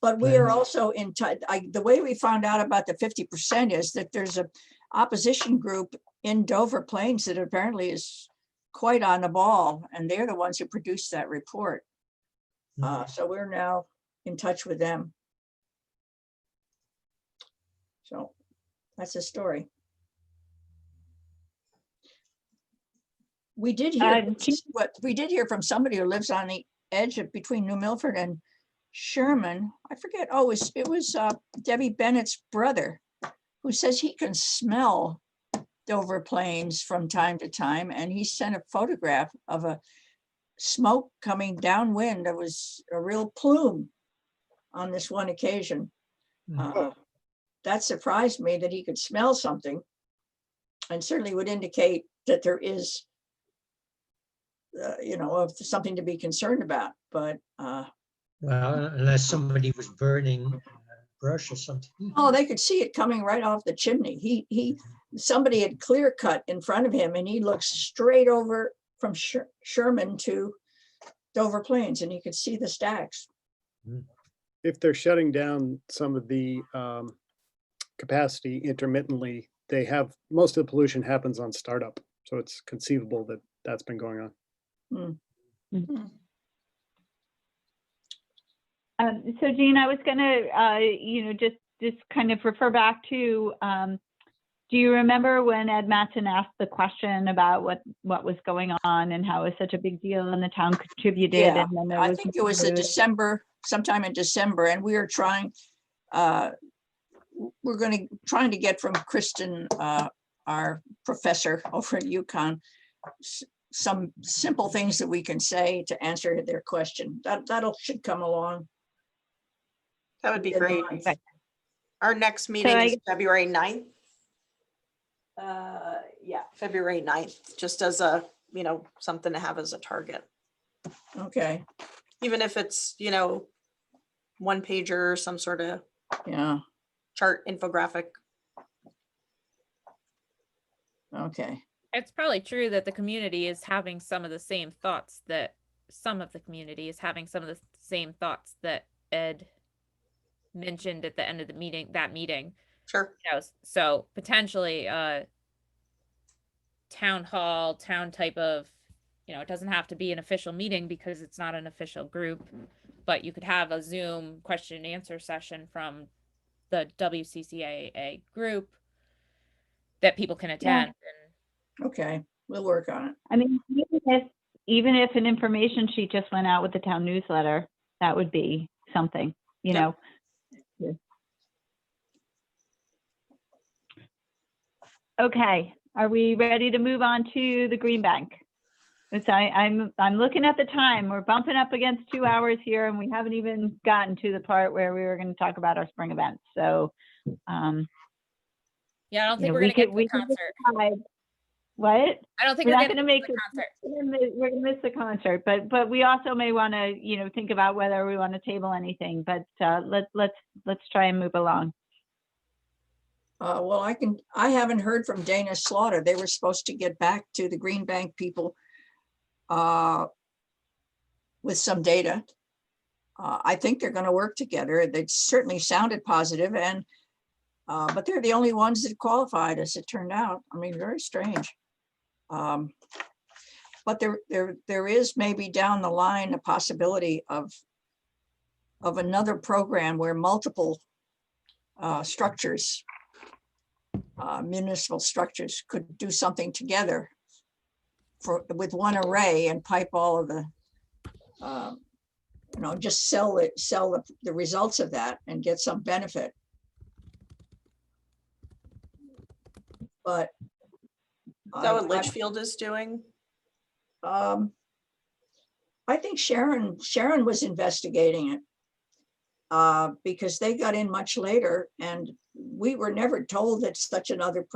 But we are Plans. also in touch. The way we found out about the 50% is that there's a opposition group in Dover Plains that apparently is quite on the ball, and they're the ones who produced that report. So we're now in touch with them. So that's the story. We did hear we did hear from somebody who lives on the edge of between New Milford and Sherman. I forget. Oh, it was Debbie Bennett's brother, who says he can smell Dover Plains from time to time, and he sent a photograph of a smoke coming downwind. There was a real plume on this one occasion. That surprised me that he could smell something, and certainly would indicate that there is, something to be concerned about. But Well, unless somebody was burning brush or something. oh, they could see it coming right off the chimney. Somebody had clear cut in front of him, and he looked straight over from Sherman to Dover Plains, and you could see the stacks. If they're shutting down some of the capacity intermittently, most of the pollution happens on startup. So it's conceivable that that's been going on. So Jean, I was gonna, just kind of refer back to, do you remember when Ed Mattson asked the question about what was going on and how it was such a big deal and the town contributed? Yeah, And then there I was think it was the news. December sometime in December, and we are trying, trying to get from Kristen, our professor over at UConn, some simple things that we can say to answer their question. That'll should come along. That would be in the great. month. Our next meeting I is guess- February 9th. Yeah, February 9th, just as a, something to have as a target. Okay, Even if it's, one pager or some sort of yeah, chart infographic. okay. It's probably true that the community is having some of the same thoughts that Ed mentioned at the end of the meeting. Sure. So potentially town hall, town type of, it doesn't have to be an official meeting because it's not an official group, but you could have a Zoom question and answer session from the WCCAA group that people can attend. Okay, we'll work on it. I mean, even if an information sheet just went out with the town newsletter, that would be something, you Yep. know. Yeah. Okay, are we ready to move on to the Green Bank? I'm looking at the time. We're bumping up against 2 hours here, and we haven't even gotten to the part where we were going to talk about our spring events. So, Yeah, I don't you think know, we're gonna get to the we can concert. decide- What? I don't think We're we're not gonna going to get make to the the concert. We're gonna miss the concert, but we also may want to, think about whether we want to table anything. But let's try and move along. Well, I haven't heard from Dana Slaughter. They were supposed to get back to the Green Bank people with some data. I think they're going to work together. They certainly sounded positive, and but they're the only ones that qualified, as it turned out. I mean, very strange. But there is maybe down the line a possibility of another program where multiple structures, municipal structures, could do something together with one array and pipe all of the, just sell the results of that and get some benefit. But Is that what Litchfield is doing? I think Sharon was investigating it because they got in much later, and we were never told that such another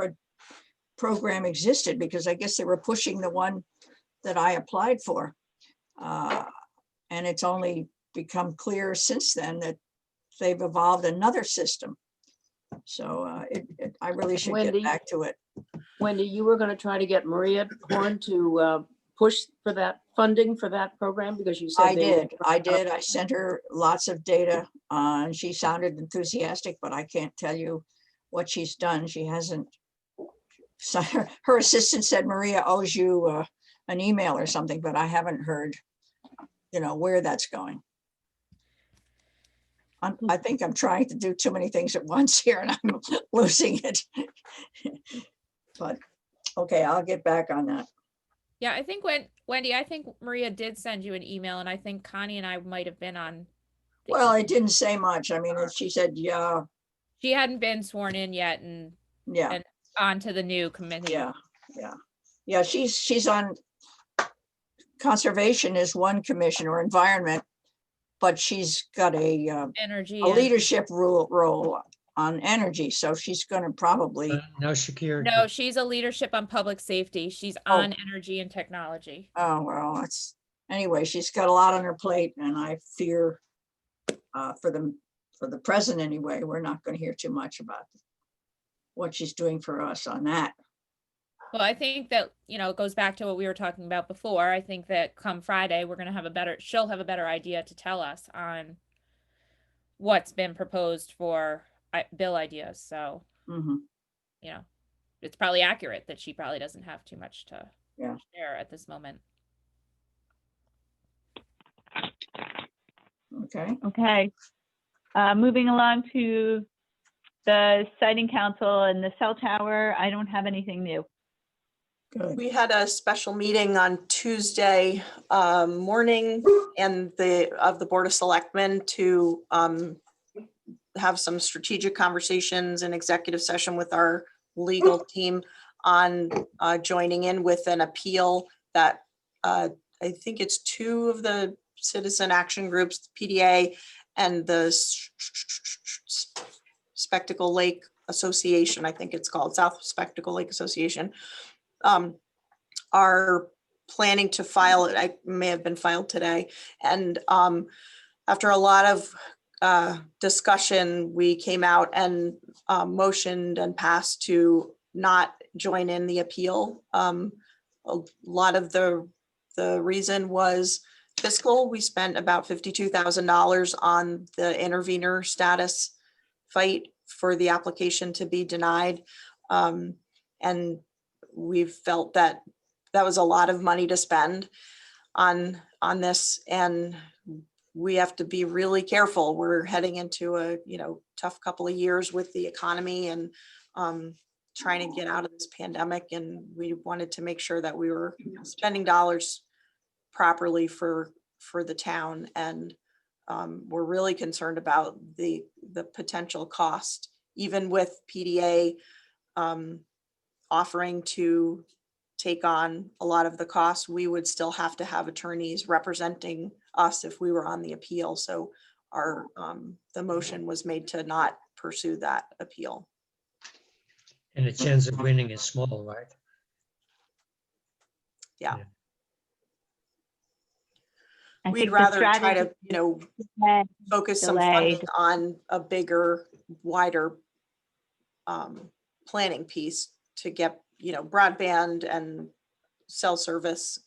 program existed, because I guess they were pushing the one that I applied for. And it's only become clear since then that they've evolved another system. So I really should Wendy? get back to it. Wendy, you were going to try to get Maria Horn to push for that funding for that program, because you said I they were- did. I sent her lots of data and she sounded enthusiastic, but I can't tell you what she's done. She hasn't. So her assistant said Maria owes you an email or something, but I haven't heard, where that's going. I think I'm trying to do too many things at once here and I'm losing it. But okay, I'll get back on that. Yeah, I think Wendy, I think Maria did send you an email, and I think Connie and I might have been on. the Well, email. it didn't say much. I mean, she said, yeah, She hadn't been sworn in yet and yeah, on to the new committee. yeah. She's on conservation is one commission, or environment, but she's got a Energy. a and- leadership role on energy. So she's going to probably, No security. No, she's a leadership on public safety. She's Oh. on energy and technology. oh, well, anyway, she's got a lot on her plate, and I fear for the present anyway, we're not going to hear too much about what she's doing for us on that. Well, I think that, it goes back to what we were talking about before. I think that come Friday, she'll have a better idea to tell us on what's been proposed for bill ideas. So, Mhm. it's probably accurate that she probably doesn't have too much to Yeah. share at this moment. Okay, Okay. Moving along to the siting council and the cell tower. I don't have anything new. Good. We had a special meeting on Tuesday morning and of the Board of Selectmen to have some strategic conversations and executive session with our legal team on joining in with an appeal that I think it's two of the citizen action groups, PDA and the Spectacle Lake Association, I think it's called South Spectacle Lake Association, are planning to file it. I may have been filed today. And after a lot of discussion, we came out and motioned and passed to not join in the appeal. A lot of the reason was fiscal. We spent about $52,000 on the intervenor status fight for the application to be denied. And we felt that that was a lot of money to spend on this, and we have to be really careful. We're heading into a tough couple of years with the economy and trying to get out of this pandemic, and we wanted to make sure that we were spending dollars properly for the town, and we're really concerned about the potential cost, even with PDA offering to take on a lot of the costs. We would still have to have attorneys representing us if we were on the appeal. So our the motion was made to not pursue that appeal. And the chance of winning is small, right? I We'd think the rather try strategy to, had focus some delayed. funding on a bigger, wider planning piece to get, broadband and cell service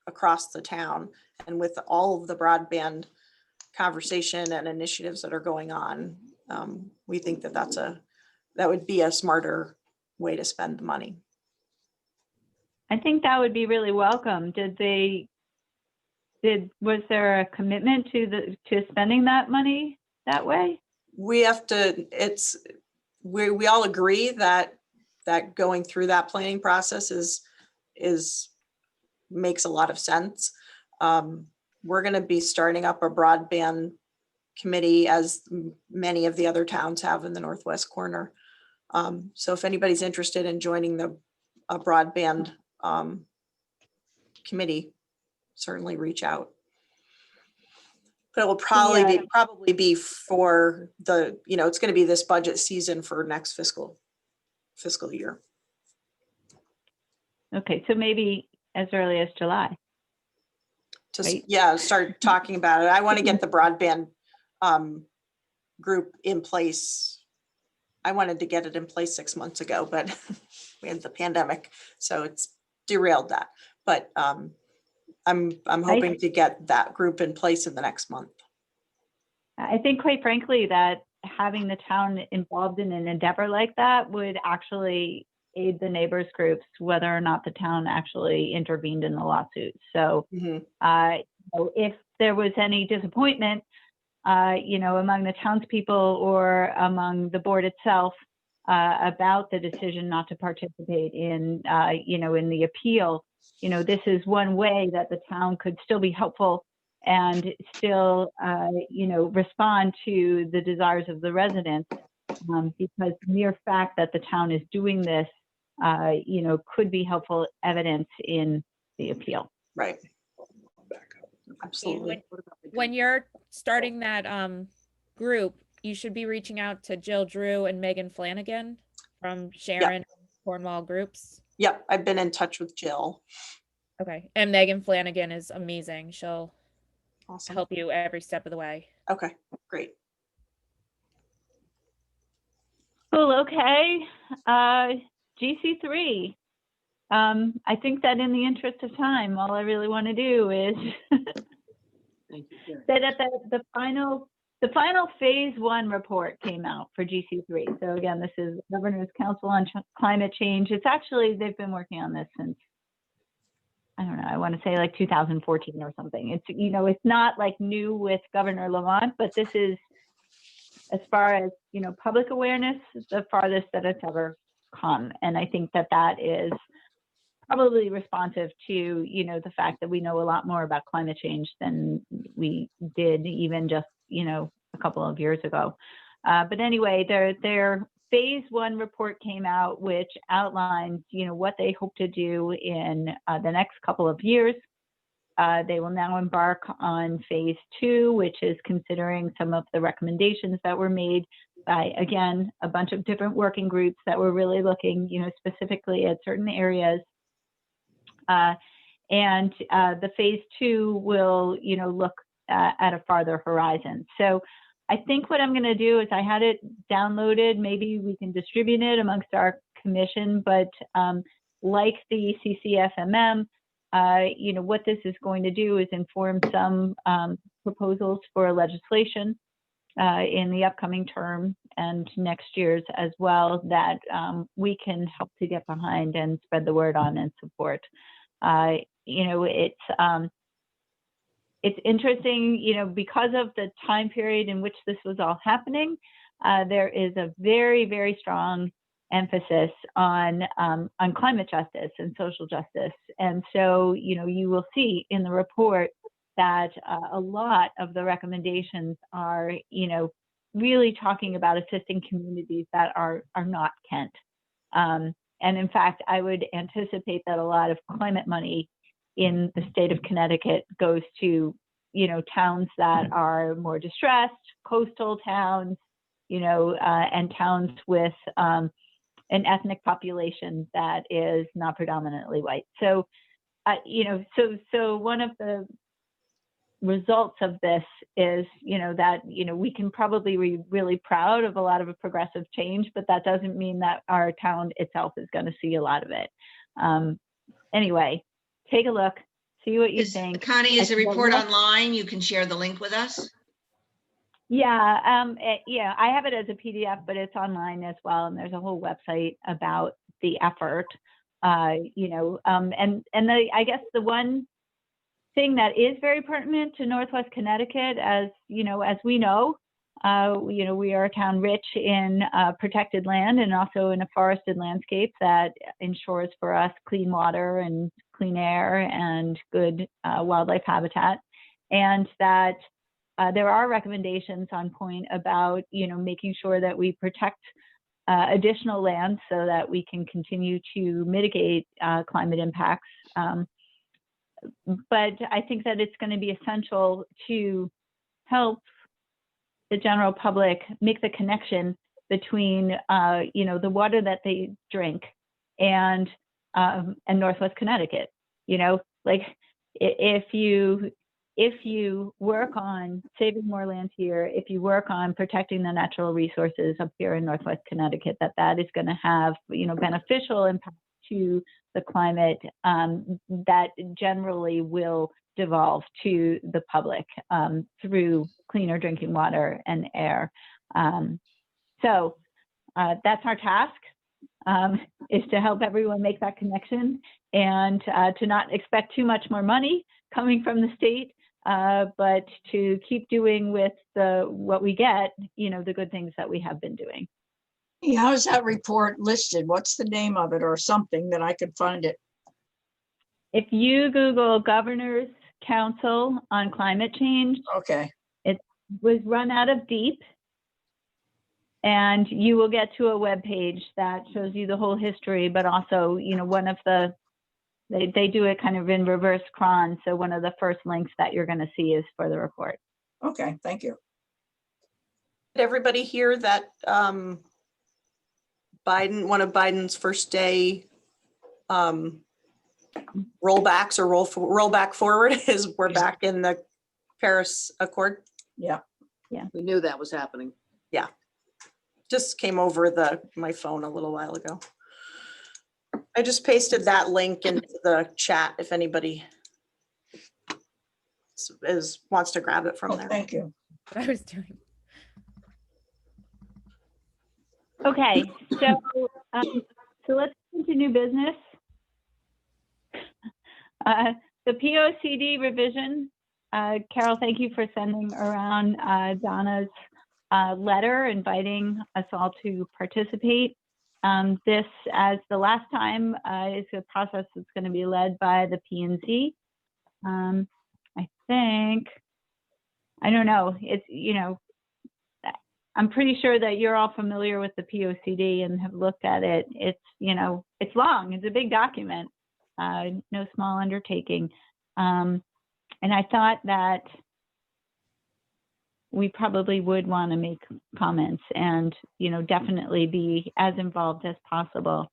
across the town. And with all of the broadband conversation and initiatives that are going on, we think that that would be a smarter way to spend the money. I think that would be really welcome. Was there a commitment to spending that money that way? We have to, we all agree that going through that planning process makes a lot of sense. We're going to be starting up a broadband committee, as many of the other towns have in the Northwest corner. So if anybody's interested in joining a broadband committee, certainly reach out. But it will probably be for the, it's going to be this budget season for next fiscal year. Okay, so maybe as early as July. Yeah, start talking about it. I want to get the broadband group in place. I wanted to get it in place 6 months ago, but we had the pandemic, so it's derailed that. But I'm hoping to get that group in place in the next month. I think, quite frankly, that having the town involved in an endeavor like that would actually aid the neighbors groups, whether or not the town actually intervened in the lawsuit. So if there was any disappointment, among the townspeople or among the board itself about the decision not to participate in, in the appeal, this is one way that the town could still be helpful and still, respond to the desires of the residents, because the mere fact that the town is doing this, could be helpful evidence in the appeal. Right. Absolutely. When you're starting that group, you should be reaching out to Jill Drew and Megan Flanagan from Sharon Cornwall Groups. Yep, I've been in touch with Jill. Okay, and Megan Flanagan is amazing. She'll Awesome. help you every step of the way. Okay, great. Cool. Okay. GC3. I think that in the interest of time, all I really want to do is Thank you, Karen. say that the final phase 1 report came out for GC3. So again, this is Governor's Council on Climate Change. It's actually, they've been working on this since, I don't know, I want to say like 2014 or something. It's, it's not like new with Governor Lamont, but this is, as far as, public awareness, the farthest that it's ever come. And I think that is probably responsive to, the fact that we know a lot more about climate change than we did even just, a couple of years ago. But anyway, their phase 1 report came out, which outlines, what they hope to do in the next couple of years. They will now embark on phase 2, which is considering some of the recommendations that were made by, again, a bunch of different working groups that were really looking, specifically at certain areas. And the phase 2 will, look at a farther horizon. So I think what I'm going to do is I had it downloaded. Maybe we can distribute it amongst our commission, but like the CCFMM, what this is going to do is inform some proposals for legislation in the upcoming term and next year's as well that we can help to get behind and spread the word on and support. It's interesting, because of the time period in which this was all happening, there is a very, very strong emphasis on climate justice and social justice. And so, you will see in the report that a lot of the recommendations are, really talking about assisting communities that are not Kent. And in fact, I would anticipate that a lot of climate money in the state of Connecticut goes to, towns that are more distressed, coastal towns, and towns with an ethnic population that is not predominantly white. So, so one of the results of this is, that, we can probably be really proud of a lot of a progressive change, but that doesn't mean that our town itself is going to see a lot of it. Anyway, take a look, see what you think. Connie, is the I think report that- online? You can share the link with us? Yeah, I have it as a PDF, but it's online as well, and there's a whole website about the effort. I guess the one thing that is very pertinent to Northwest Connecticut, as we know, we are a town rich in protected land and also in a forested landscape that ensures for us clean water and clean air and good wildlife habitat, and that there are recommendations on point about, making sure that we protect additional land so that we can continue to mitigate climate impacts. But I think that it's going to be essential to help the general public make the connection between, the water that they drink and Northwest Connecticut. Like if you work on saving more land here, if you work on protecting the natural resources up here in Northwest Connecticut, that is going to have, beneficial impact to the climate that generally will devolve to the public through cleaner drinking water and air. So that's our task, is to help everyone make that connection and to not expect too much more money coming from the state, but to keep doing with what we get, the good things that we have been doing. How's that report listed? What's the name of it or something that I could find it? If you Google Governor's Council on Climate Change, Okay, it was run out of DEEP, and you will get to a web page that shows you the whole history, but also, one of the, they do it kind of in reverse cron. So one of the first links that you're going to see is for the report. okay, thank you. Did everybody hear that one of Biden's first day rollbacks or rollback forward is we're back in the Paris Accord? Yeah, We knew that was happening. Just came over my phone a little while ago. I just pasted that link into the chat if anybody wants to grab it from oh, there. thank you. What I was doing. Okay, so let's continue business. The POCD revision, Carol, thank you for sending around Donna's letter inviting us all to participate. this, as the last time, is a process that's going to be led by the P&Z. I think, I don't know, it's, I'm pretty sure that you're all familiar with the POCD and have looked at it. It's, it's long, it's a big document, no small undertaking. And I thought that we probably would want to make comments and, definitely be as involved as possible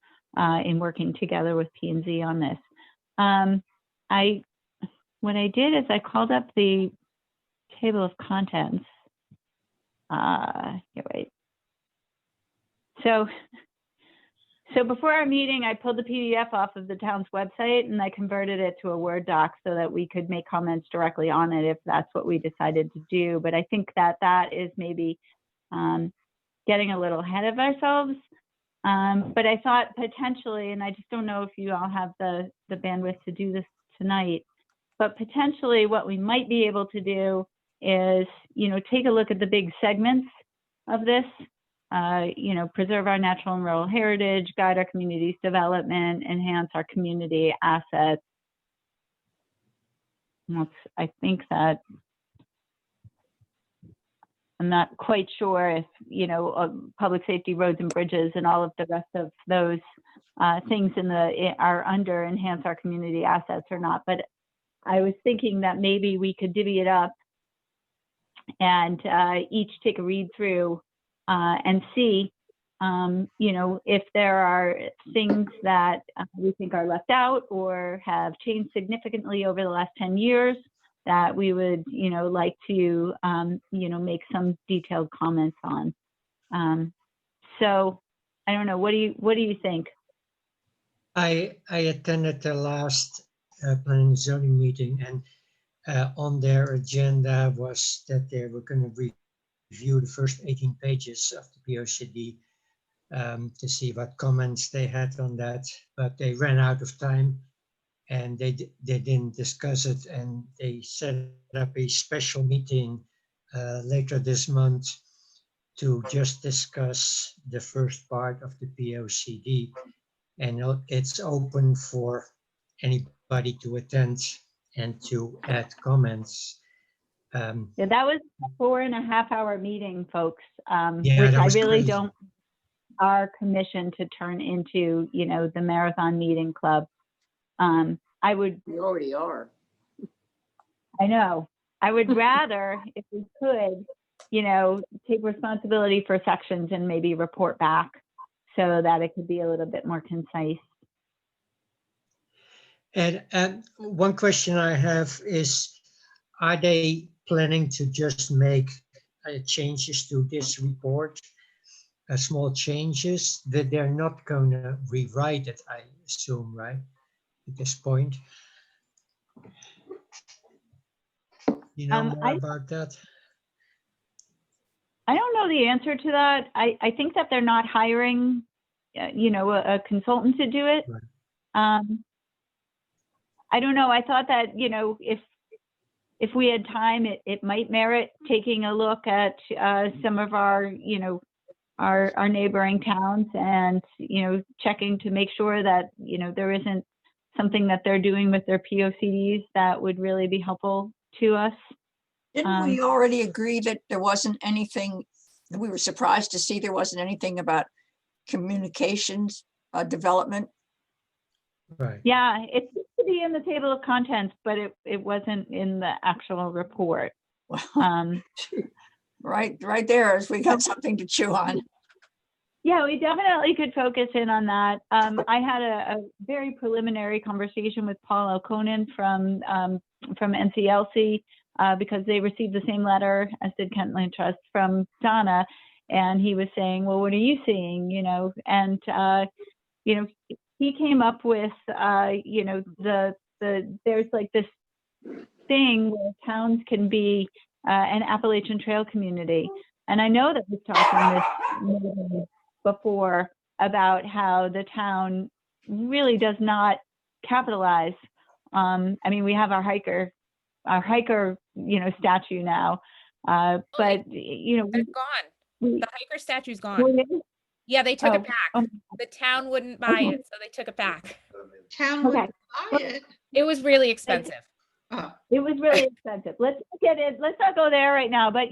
in working together with P&Z on this. What I did is I called up the table of contents. Here, wait. So before our meeting, I pulled the PDF off of the town's website and I converted it to a Word doc so that we could make comments directly on it if that's what we decided to do. But I think that is maybe getting a little ahead of ourselves. But I thought potentially, and I just don't know if you all have the bandwidth to do this tonight, but potentially what we might be able to do is, take a look at the big segments of this, preserve our natural and rural heritage, guide our community's development, enhance our community assets. I think that I'm not quite sure if, public safety, roads and bridges and all of the rest of those things are under enhance our community assets or not. But I was thinking that maybe we could divvy it up and each take a read through and see, if there are things that we think are left out or have changed significantly over the last 10 years that we would, like to, make some detailed comments on. So I don't know, what do you think? I attended the last planning and zoning meeting, and on their agenda was that they were going to review the first 18 pages of the POCD to see what comments they had on that, but they ran out of time and they didn't discuss it, and they set up a special meeting later this month to just discuss the first part of the POCD, and it's open for anybody to attend and to add comments. Yeah, that was a 4.5-hour meeting, folks, Yeah, which that I was really crazy. don't our commission to turn into, the marathon meeting club. I would, We already are. I know, I would rather, if we could, take responsibility for sections and maybe report back so that it could be a little bit more concise. And one question I have is, are they planning to just make changes to this report, small changes, that they're not going to rewrite it, I assume, right, at this point? You know more about that? I don't know the answer to that. I think that they're not hiring, a consultant to do it. Right. I don't know. I thought that, if we had time, it might merit taking a look at some of our, our neighboring towns and, checking to make sure that, there isn't something that they're doing with their POCDs that would really be helpful to us. Didn't we already agree that there wasn't anything, we were surprised to see there wasn't anything about communications development? Right. Yeah, it used to be in the table of contents, but it wasn't in the actual report. Well, right there, as we got something to chew on. Yeah, we definitely could focus in on that. I had a very preliminary conversation with Paul O'Conan from NCLC because they received the same letter as did Kent Land Trust from Donna, and he was saying, "Well, what are you seeing?" He came up with, there's like this thing where towns can be an Appalachian Trail community. And I know that we've talked in this meeting before about how the town really does not capitalize. We have our hiker, statue now, but, They're gone. we, The hiker statue's well, gone. Yeah, they took Oh, it back. The town wouldn't buy it, so they took it back. Town would Okay. buy it. It was really expensive. Oh, it was really expensive. Let's not get it. Let's not go there right now. But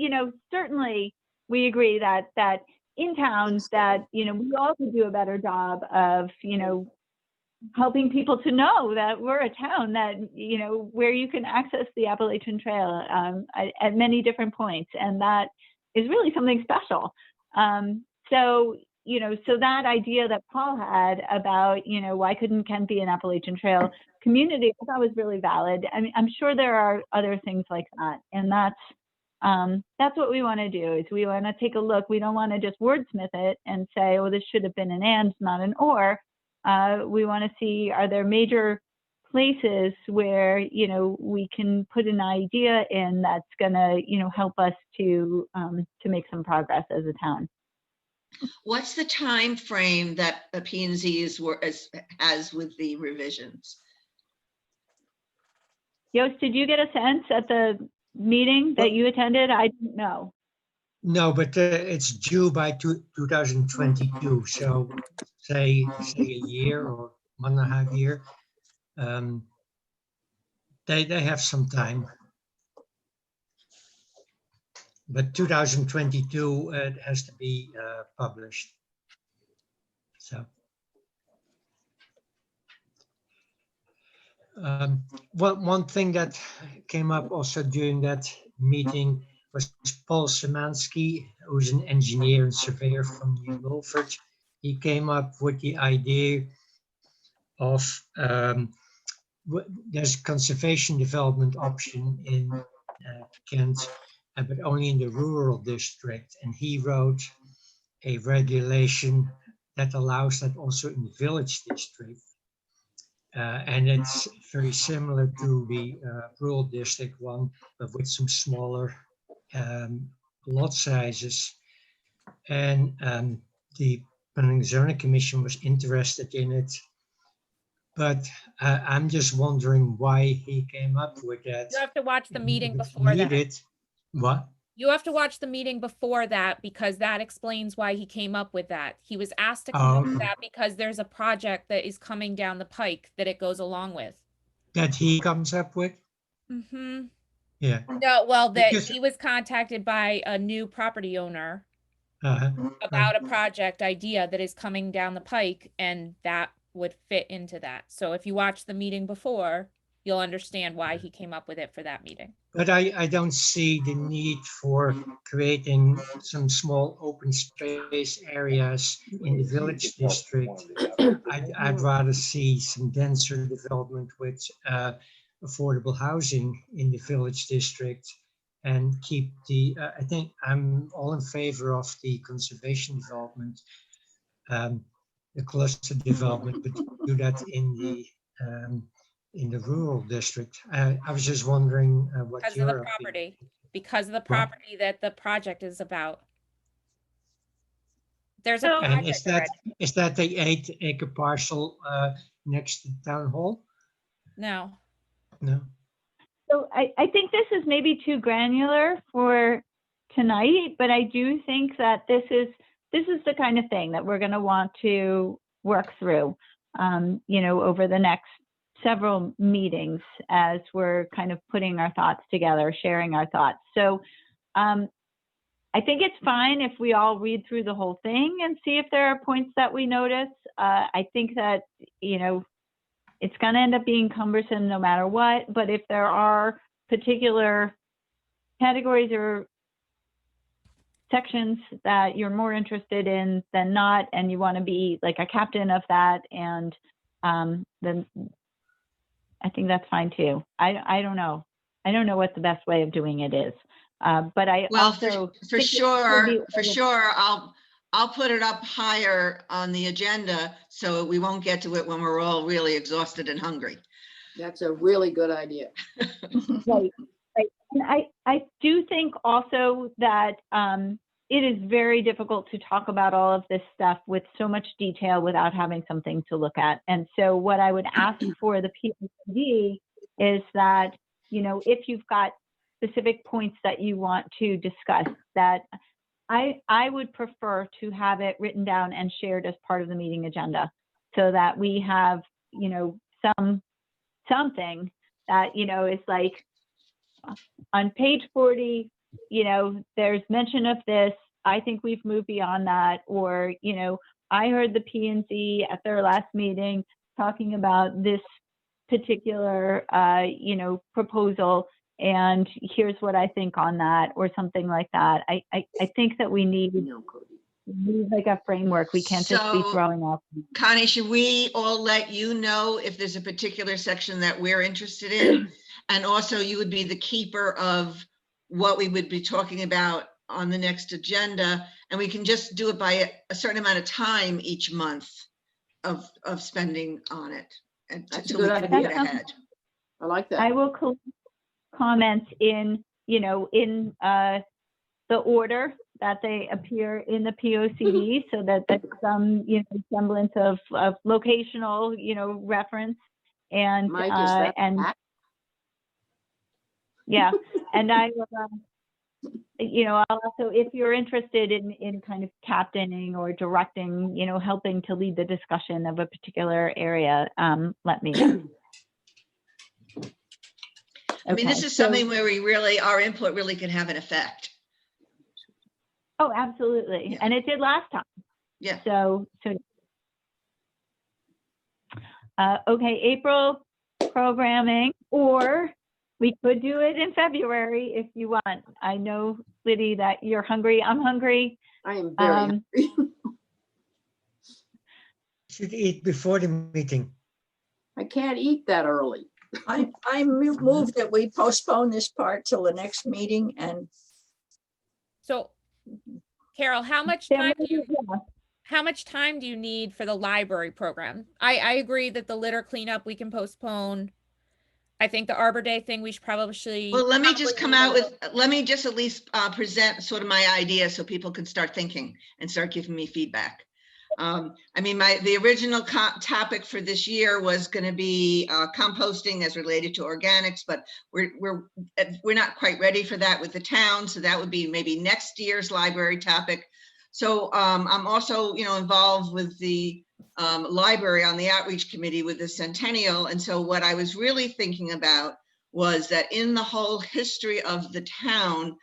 certainly we agree that in towns that we all could do a better job of helping people to know that we're a town that where you can access the Appalachian Trail at many different points, and that is really something special. So that idea that Paul had about why couldn't Kent be an Appalachian Trail community, I thought was really valid. I mean, I'm sure there are other things like that, and that's what we want to do. Is we want to take a look. We don't want to just wordsmith it and say, oh, this should have been an and, not an or. We want to see, are there major places where we can put an idea in that's going to help us to make some progress as a town. what's the time frame that the P and Z's has with the revisions? Yost, did you get a sense at the meeting that you attended? I didn't know. No, but it's due by 2022. So say a year or 1.5 year. They have some time. But 2022 it has to be published. So one thing that came up also during that meeting was Paul Szymanski, who's an engineer and surveyor from New Milford. He came up with the idea of there's a conservation development option in Kent, but only in the rural district. And he wrote a regulation that allows that also in the village district. And it's very similar to the rural district one, but with some smaller lot sizes. And the Planning and Zoning Commission was interested in it. But I'm just wondering why he came up with that. You have to watch the meeting If before that. needed. What? You have to watch the meeting before that because that explains why he came up with that. He was asked to come up with okay. that because there's a project that is coming down the pike that it goes along with. That he comes up with? Mm-hmm. Yeah. No, well, that Because- he was contacted by a new property owner Uh-huh. about a project idea that is coming down the pike, and that would fit into that. So if you watch the meeting before, you'll understand why he came up with it for that meeting. But I don't see the need for creating some small open space areas in the village district. I'd rather see some denser development with affordable housing in the village district and keep the, I think I'm all in favor of the conservation development, the cluster development, but do that in the rural district. I was just wondering what Because of your the opinion- property, because of the property that the project is about. There's a So- And project is that the 8-acre parcel next to town hall? No, No. So I think this is maybe too granular for tonight, but I do think that this is the kind of thing that we're going to want to work through, over the next several meetings as we're kind of putting our thoughts together, sharing our thoughts. So I think it's fine if we all read through the whole thing and see if there are points that we notice. I think that, it's going to end up being cumbersome no matter what, but if there are particular categories or sections that you're more interested in than not, and you want to be like a captain of that, and then I think that's fine too. I don't know. I don't know what the best way of doing it is. But I Well, also for think it would be sure, I'll put it up higher on the agenda so we won't get to it when we're all really exhausted and hungry. That's a really good idea. Right, right. And I do think also that it is very difficult to talk about all of this stuff with so much detail without having something to look at. And so what I would ask for the PMD is that, if you've got specific points that you want to discuss, that I would prefer to have it written down and shared as part of the meeting agenda so that we have, something that, is like on page 40, there's mention of this. I think we've moved beyond that. Or, I heard the P&Z at their last meeting talking about this particular, proposal, and here's what I think on that, or something like that. I think that we need like a framework. We can't just be So- throwing off. Connie, should we all let you know if there's a particular section that we're interested in? And also you would be the keeper of what we would be talking about on the next agenda, and we can just do it by a certain amount of time each month of spending on it. And That's a till we good can get idea. ahead. I like that. I will collect comments in the order that they appear in the POCD, so that there's some, semblance of locational, reference. And, Mike, is that and Pat? yeah, and I will, I'll also, if you're interested in kind of captaining or directing, helping to lead the discussion of a particular area, let me know. I mean, this Okay, is so- something where our input really can have an effect. Oh, absolutely. Yeah. And it did last time. Yeah. So, okay, April programming, or we could do it in February if you want. I know, Liddy, that you're hungry. I'm hungry. I am very Um, hungry. Should eat before the meeting. I can't eat that early. I move that we postpone this part till the next meeting, and So Carol, how much There time may do you be- yeah. how much time do you need for the library program? I agree that the litter cleanup we can postpone. I think the Arbor Day thing we should probably. Well, let me just probably come leave a out with, little- let me just at least present sort of my idea so people can start thinking and start giving me feedback. I mean, the original topic for this year was going to be composting as related to organics, but we're not quite ready for that with the town. So that would be maybe next year's library topic. So I'm also, involved with the library on the outreach committee with the centennial. And so what I was really thinking about was that in the whole history of the town,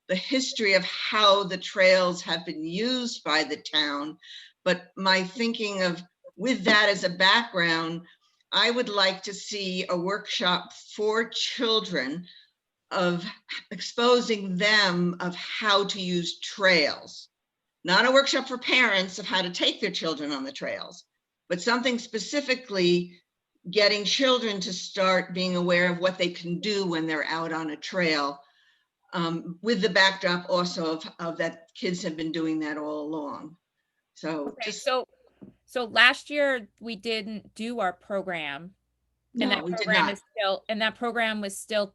the history of how the trails have been used by the town, but my thinking of with that as a background, I would like to see a workshop for children of exposing them of how to use trails. Not a workshop for parents of how to take their children on the trails, but something specifically getting children to start being aware of what they can do when they're out on a trail, with the backdrop also of that kids have been doing that all along. So Okay, just, so last year we didn't do our program. And no, that we did program not. is still, and that program was still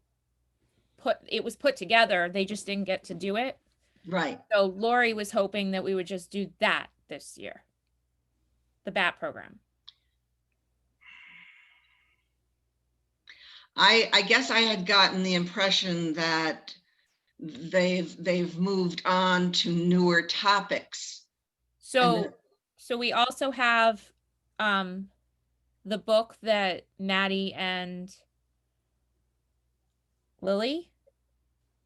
put together. They just didn't get to do it. Right. So Lori was hoping that we would just do that this year. The BAT program. I guess I had gotten the impression that they've moved on to newer topics. So, so we also have, the book that Maddie and Lily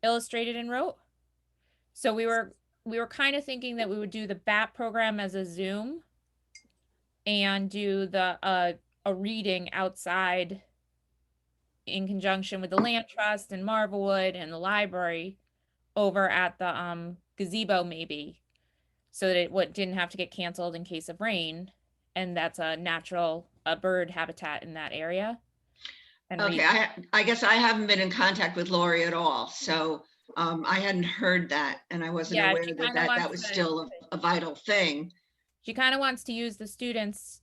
illustrated and wrote. So we were kind of thinking that we would do the BAT program as a Zoom and do the, a reading outside in conjunction with the Land Trust and Marvelwood and the library over at the, gazebo maybe, so that it didn't have to get canceled in case of rain. And that's a bird habitat in that area. And Okay, I guess I haven't been in contact with Lori at all, so I hadn't heard that, and I wasn't Yeah, aware she that kinda that wants was to- still a vital thing. she kind of wants to use the students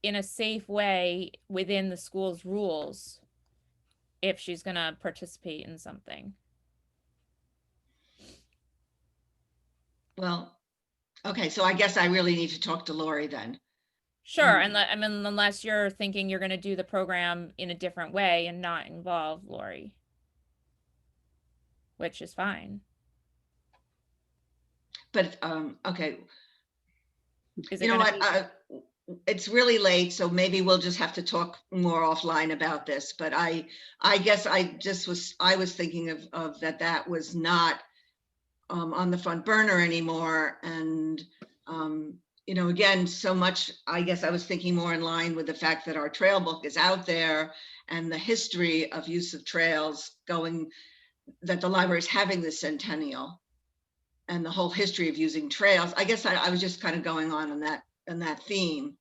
in a safe way within the school's rules if she's going to participate in something. Well, okay, so I guess I really need to talk to Lori then. Sure, and I mean, unless you're thinking you're going to do the program in a different way and not involve Lori, which is fine. But, okay, Is it you know gonna what? be? It's really late, so maybe we'll just have to talk more offline about this, but I guess I was thinking of that was not on the front burner anymore. And, you know, again, so much, I guess I was thinking more in line with the fact that our trail book is out there and the history of use of trails going, that the library is having the centennial and the whole history of using trails. I guess I was just kind of going on that theme,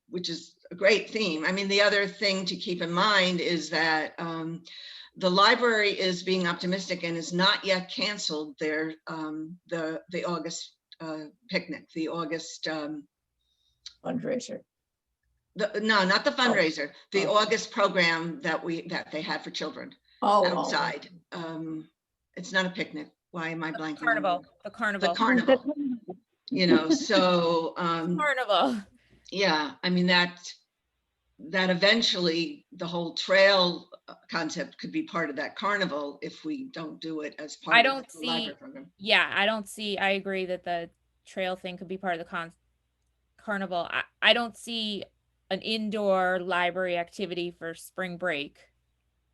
which is a great theme. I mean, the other thing to keep in mind is that the library is being optimistic and is not yet canceled their the August picnic, the August Fundraiser. no, not the fundraiser, the Oh. August program that they had for children Oh, outside. It's not a picnic. Why am I blanking? on Carnival, the The carnival. carnival, you know, so Carnival. yeah, I mean, that eventually the whole trail concept could be part of that carnival if we don't do it as part I of don't the library see- program. Yeah, I agree that the trail thing could be part of the carnival. I don't see an indoor library activity for spring break.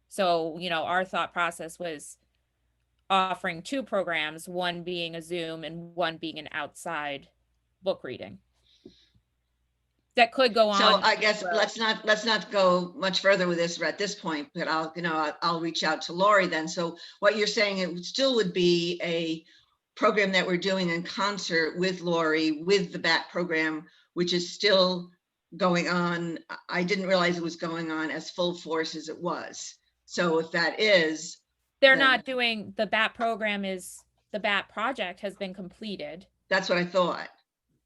So, you know, our thought process was offering two programs, one being a Zoom and one being an outside book reading. That could go So on. I guess well. let's not go much further with this at this point, but I'll reach out to Lori then. So what you're saying, it still would be a program that we're doing in concert with Lori, with the BAT program, which is still going on. I didn't realize it was going on as full force as it was. So if that is, They're then- not doing, the BAT program is, the BAT project has been completed, that's what I thought.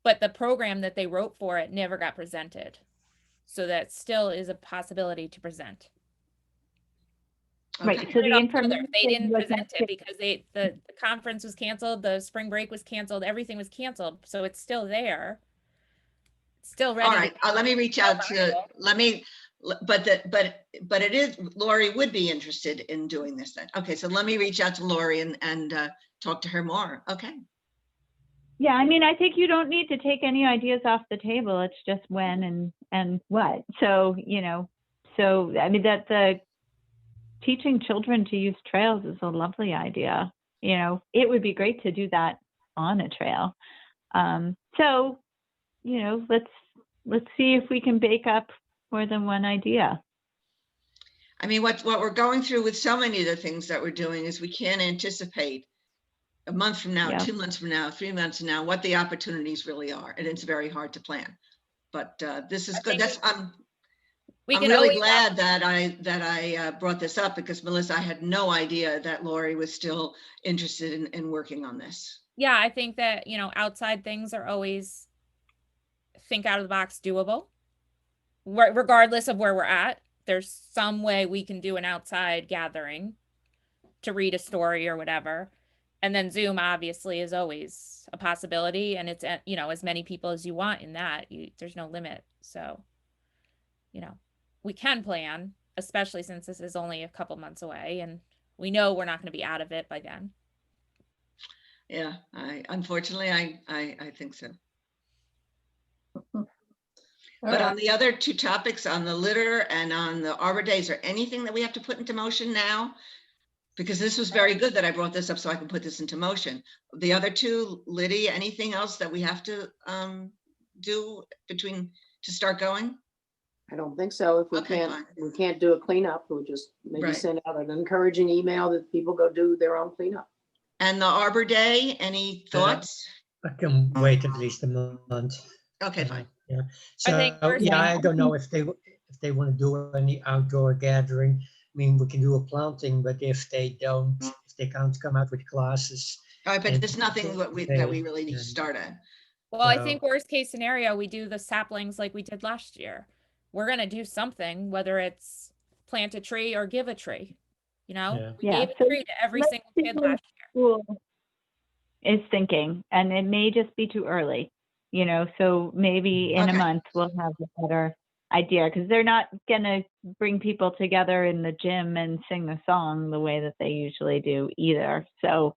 but the program that they wrote for it never got presented. So that still is a possibility to present. Right, Okay. so Put it the on further. information. They didn't was present not- it because the conference was canceled, the spring break was canceled, everything was canceled, so it's still there. It's still ready. All to right, go. let me reach out to, but it is, Lori would be interested in doing this then. Okay, so let me reach out to Lori and talk to her more. Okay, Yeah, I mean, I think you don't need to take any ideas off the table. It's just when and what. So, you know, I mean, that the teaching children to use trails is a lovely idea. You know, it would be great to do that on a trail. So, you know, let's see if we can bake up more than one idea. I mean, what we're going through with so many of the things that we're doing is we can't anticipate a month from now, Yeah. 2 months from now, 3 months from now, what the opportunities really are, and it's very hard to plan. But this is I good. think I'm We can really always glad that I brought this up because Melissa, I had no idea that Lori was still interested in working on this. Yeah, I think that, you know, outside things are always think out of the box doable. Regardless of where we're at, there's some way we can do an outside gathering to read a story or whatever. And then Zoom obviously is always a possibility, and it's, you know, as many people as you want in that, there's no limit. So, you know, we can plan, especially since this is only a couple months away and we know we're not going to be out of it by then. Yeah, unfortunately, I think so. All But right. on the other two topics, on the litter and on the Arbor Day, is there anything that we have to put into motion now? Because this was very good that I brought this up so I can put this into motion. The other two, Liddy, anything else that we have to do to start going? I don't think so. If Okay, fine. we can't do a cleanup, we'll just maybe Right. send out an encouraging email that people go do their own cleanup. And the Arbor Day, any thoughts? I can wait at least a month. Okay, fine. Yeah. I think So, first yeah, thing- I don't know if they want to do any outdoor gathering. I mean, we can do a planting, but if they can't come out with classes. All right, but And there's nothing that we really need to start at. Well, I So- think worst case scenario, we do the saplings like we did last year. We're gonna do something, whether it's plant a tree or give a tree. You know, Yeah. we Yeah, gave a so tree to every let's single see kid what last year. School is thinking, and it may just be too early, you know, so maybe in a Okay. month we'll have a better idea, because they're not gonna bring people together in the gym and sing the song the way that they usually do either. So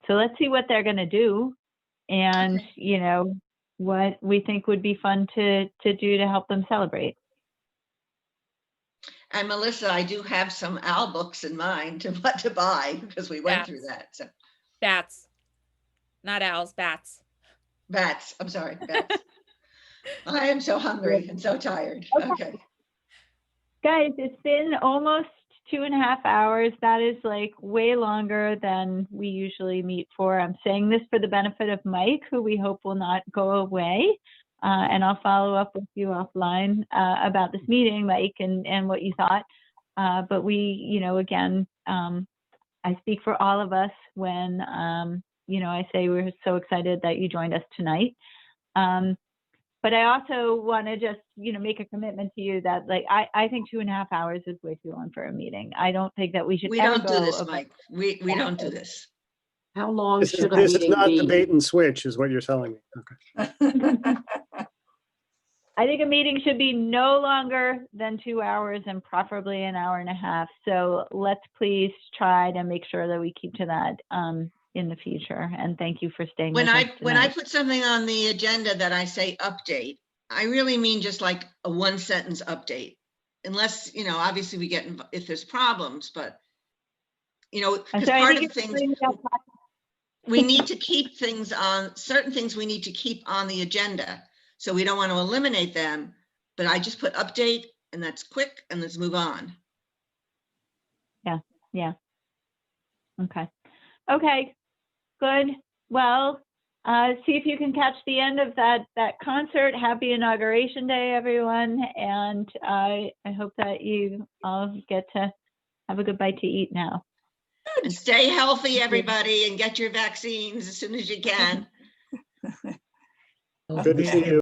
So let's see what they're going to do, and Okay. you know what we think would be fun to do to help them celebrate. And Melissa, I do have some owl books in mind to what to buy because we went through Bats. that. So Bats, not owls, bats. bats, I'm sorry, bats. I am so hungry and so tired. Okay. Okay. Guys, it's been almost 2.5 hours. That is like way longer than we usually meet for. I'm saying this for the benefit of Mike, who we hope will not go away. And I'll follow up with you offline about this meeting, Mike, and what you thought. But we, you know, again, I speak for all of us when, you know, I say we're so excited that you joined us tonight. But I also want to just, you know, make a commitment to you that, like, I think 2.5 hours is way too long for a meeting. I don't think that we should We ever don't do go this, above- Mike. We don't do this. How long This is, should a this is meeting not be? the bait and switch is what you're telling me. Okay. I think a meeting should be no longer than 2 hours and preferably 1.5 hours. So let's please try to make sure that we keep to that in the future. And thank you for staying When with us I tonight. put something on the agenda that I say update, I really mean just like a 1-sentence update. Unless, you know, obviously we get, if there's problems, but, you know, I'm because sorry, I part think of it's things, bringing up- we need to keep things on, certain things we need to keep on the agenda. So we don't want to eliminate them, but I just put update and that's quick and let's move on. Yeah. Okay. Okay. Good. Well, see if you can catch the end of that concert. Happy Inauguration Day, everyone. And I hope that you all get to have a good bite to eat now. And stay healthy, everybody, and get your vaccines as soon as you can. Good to see you.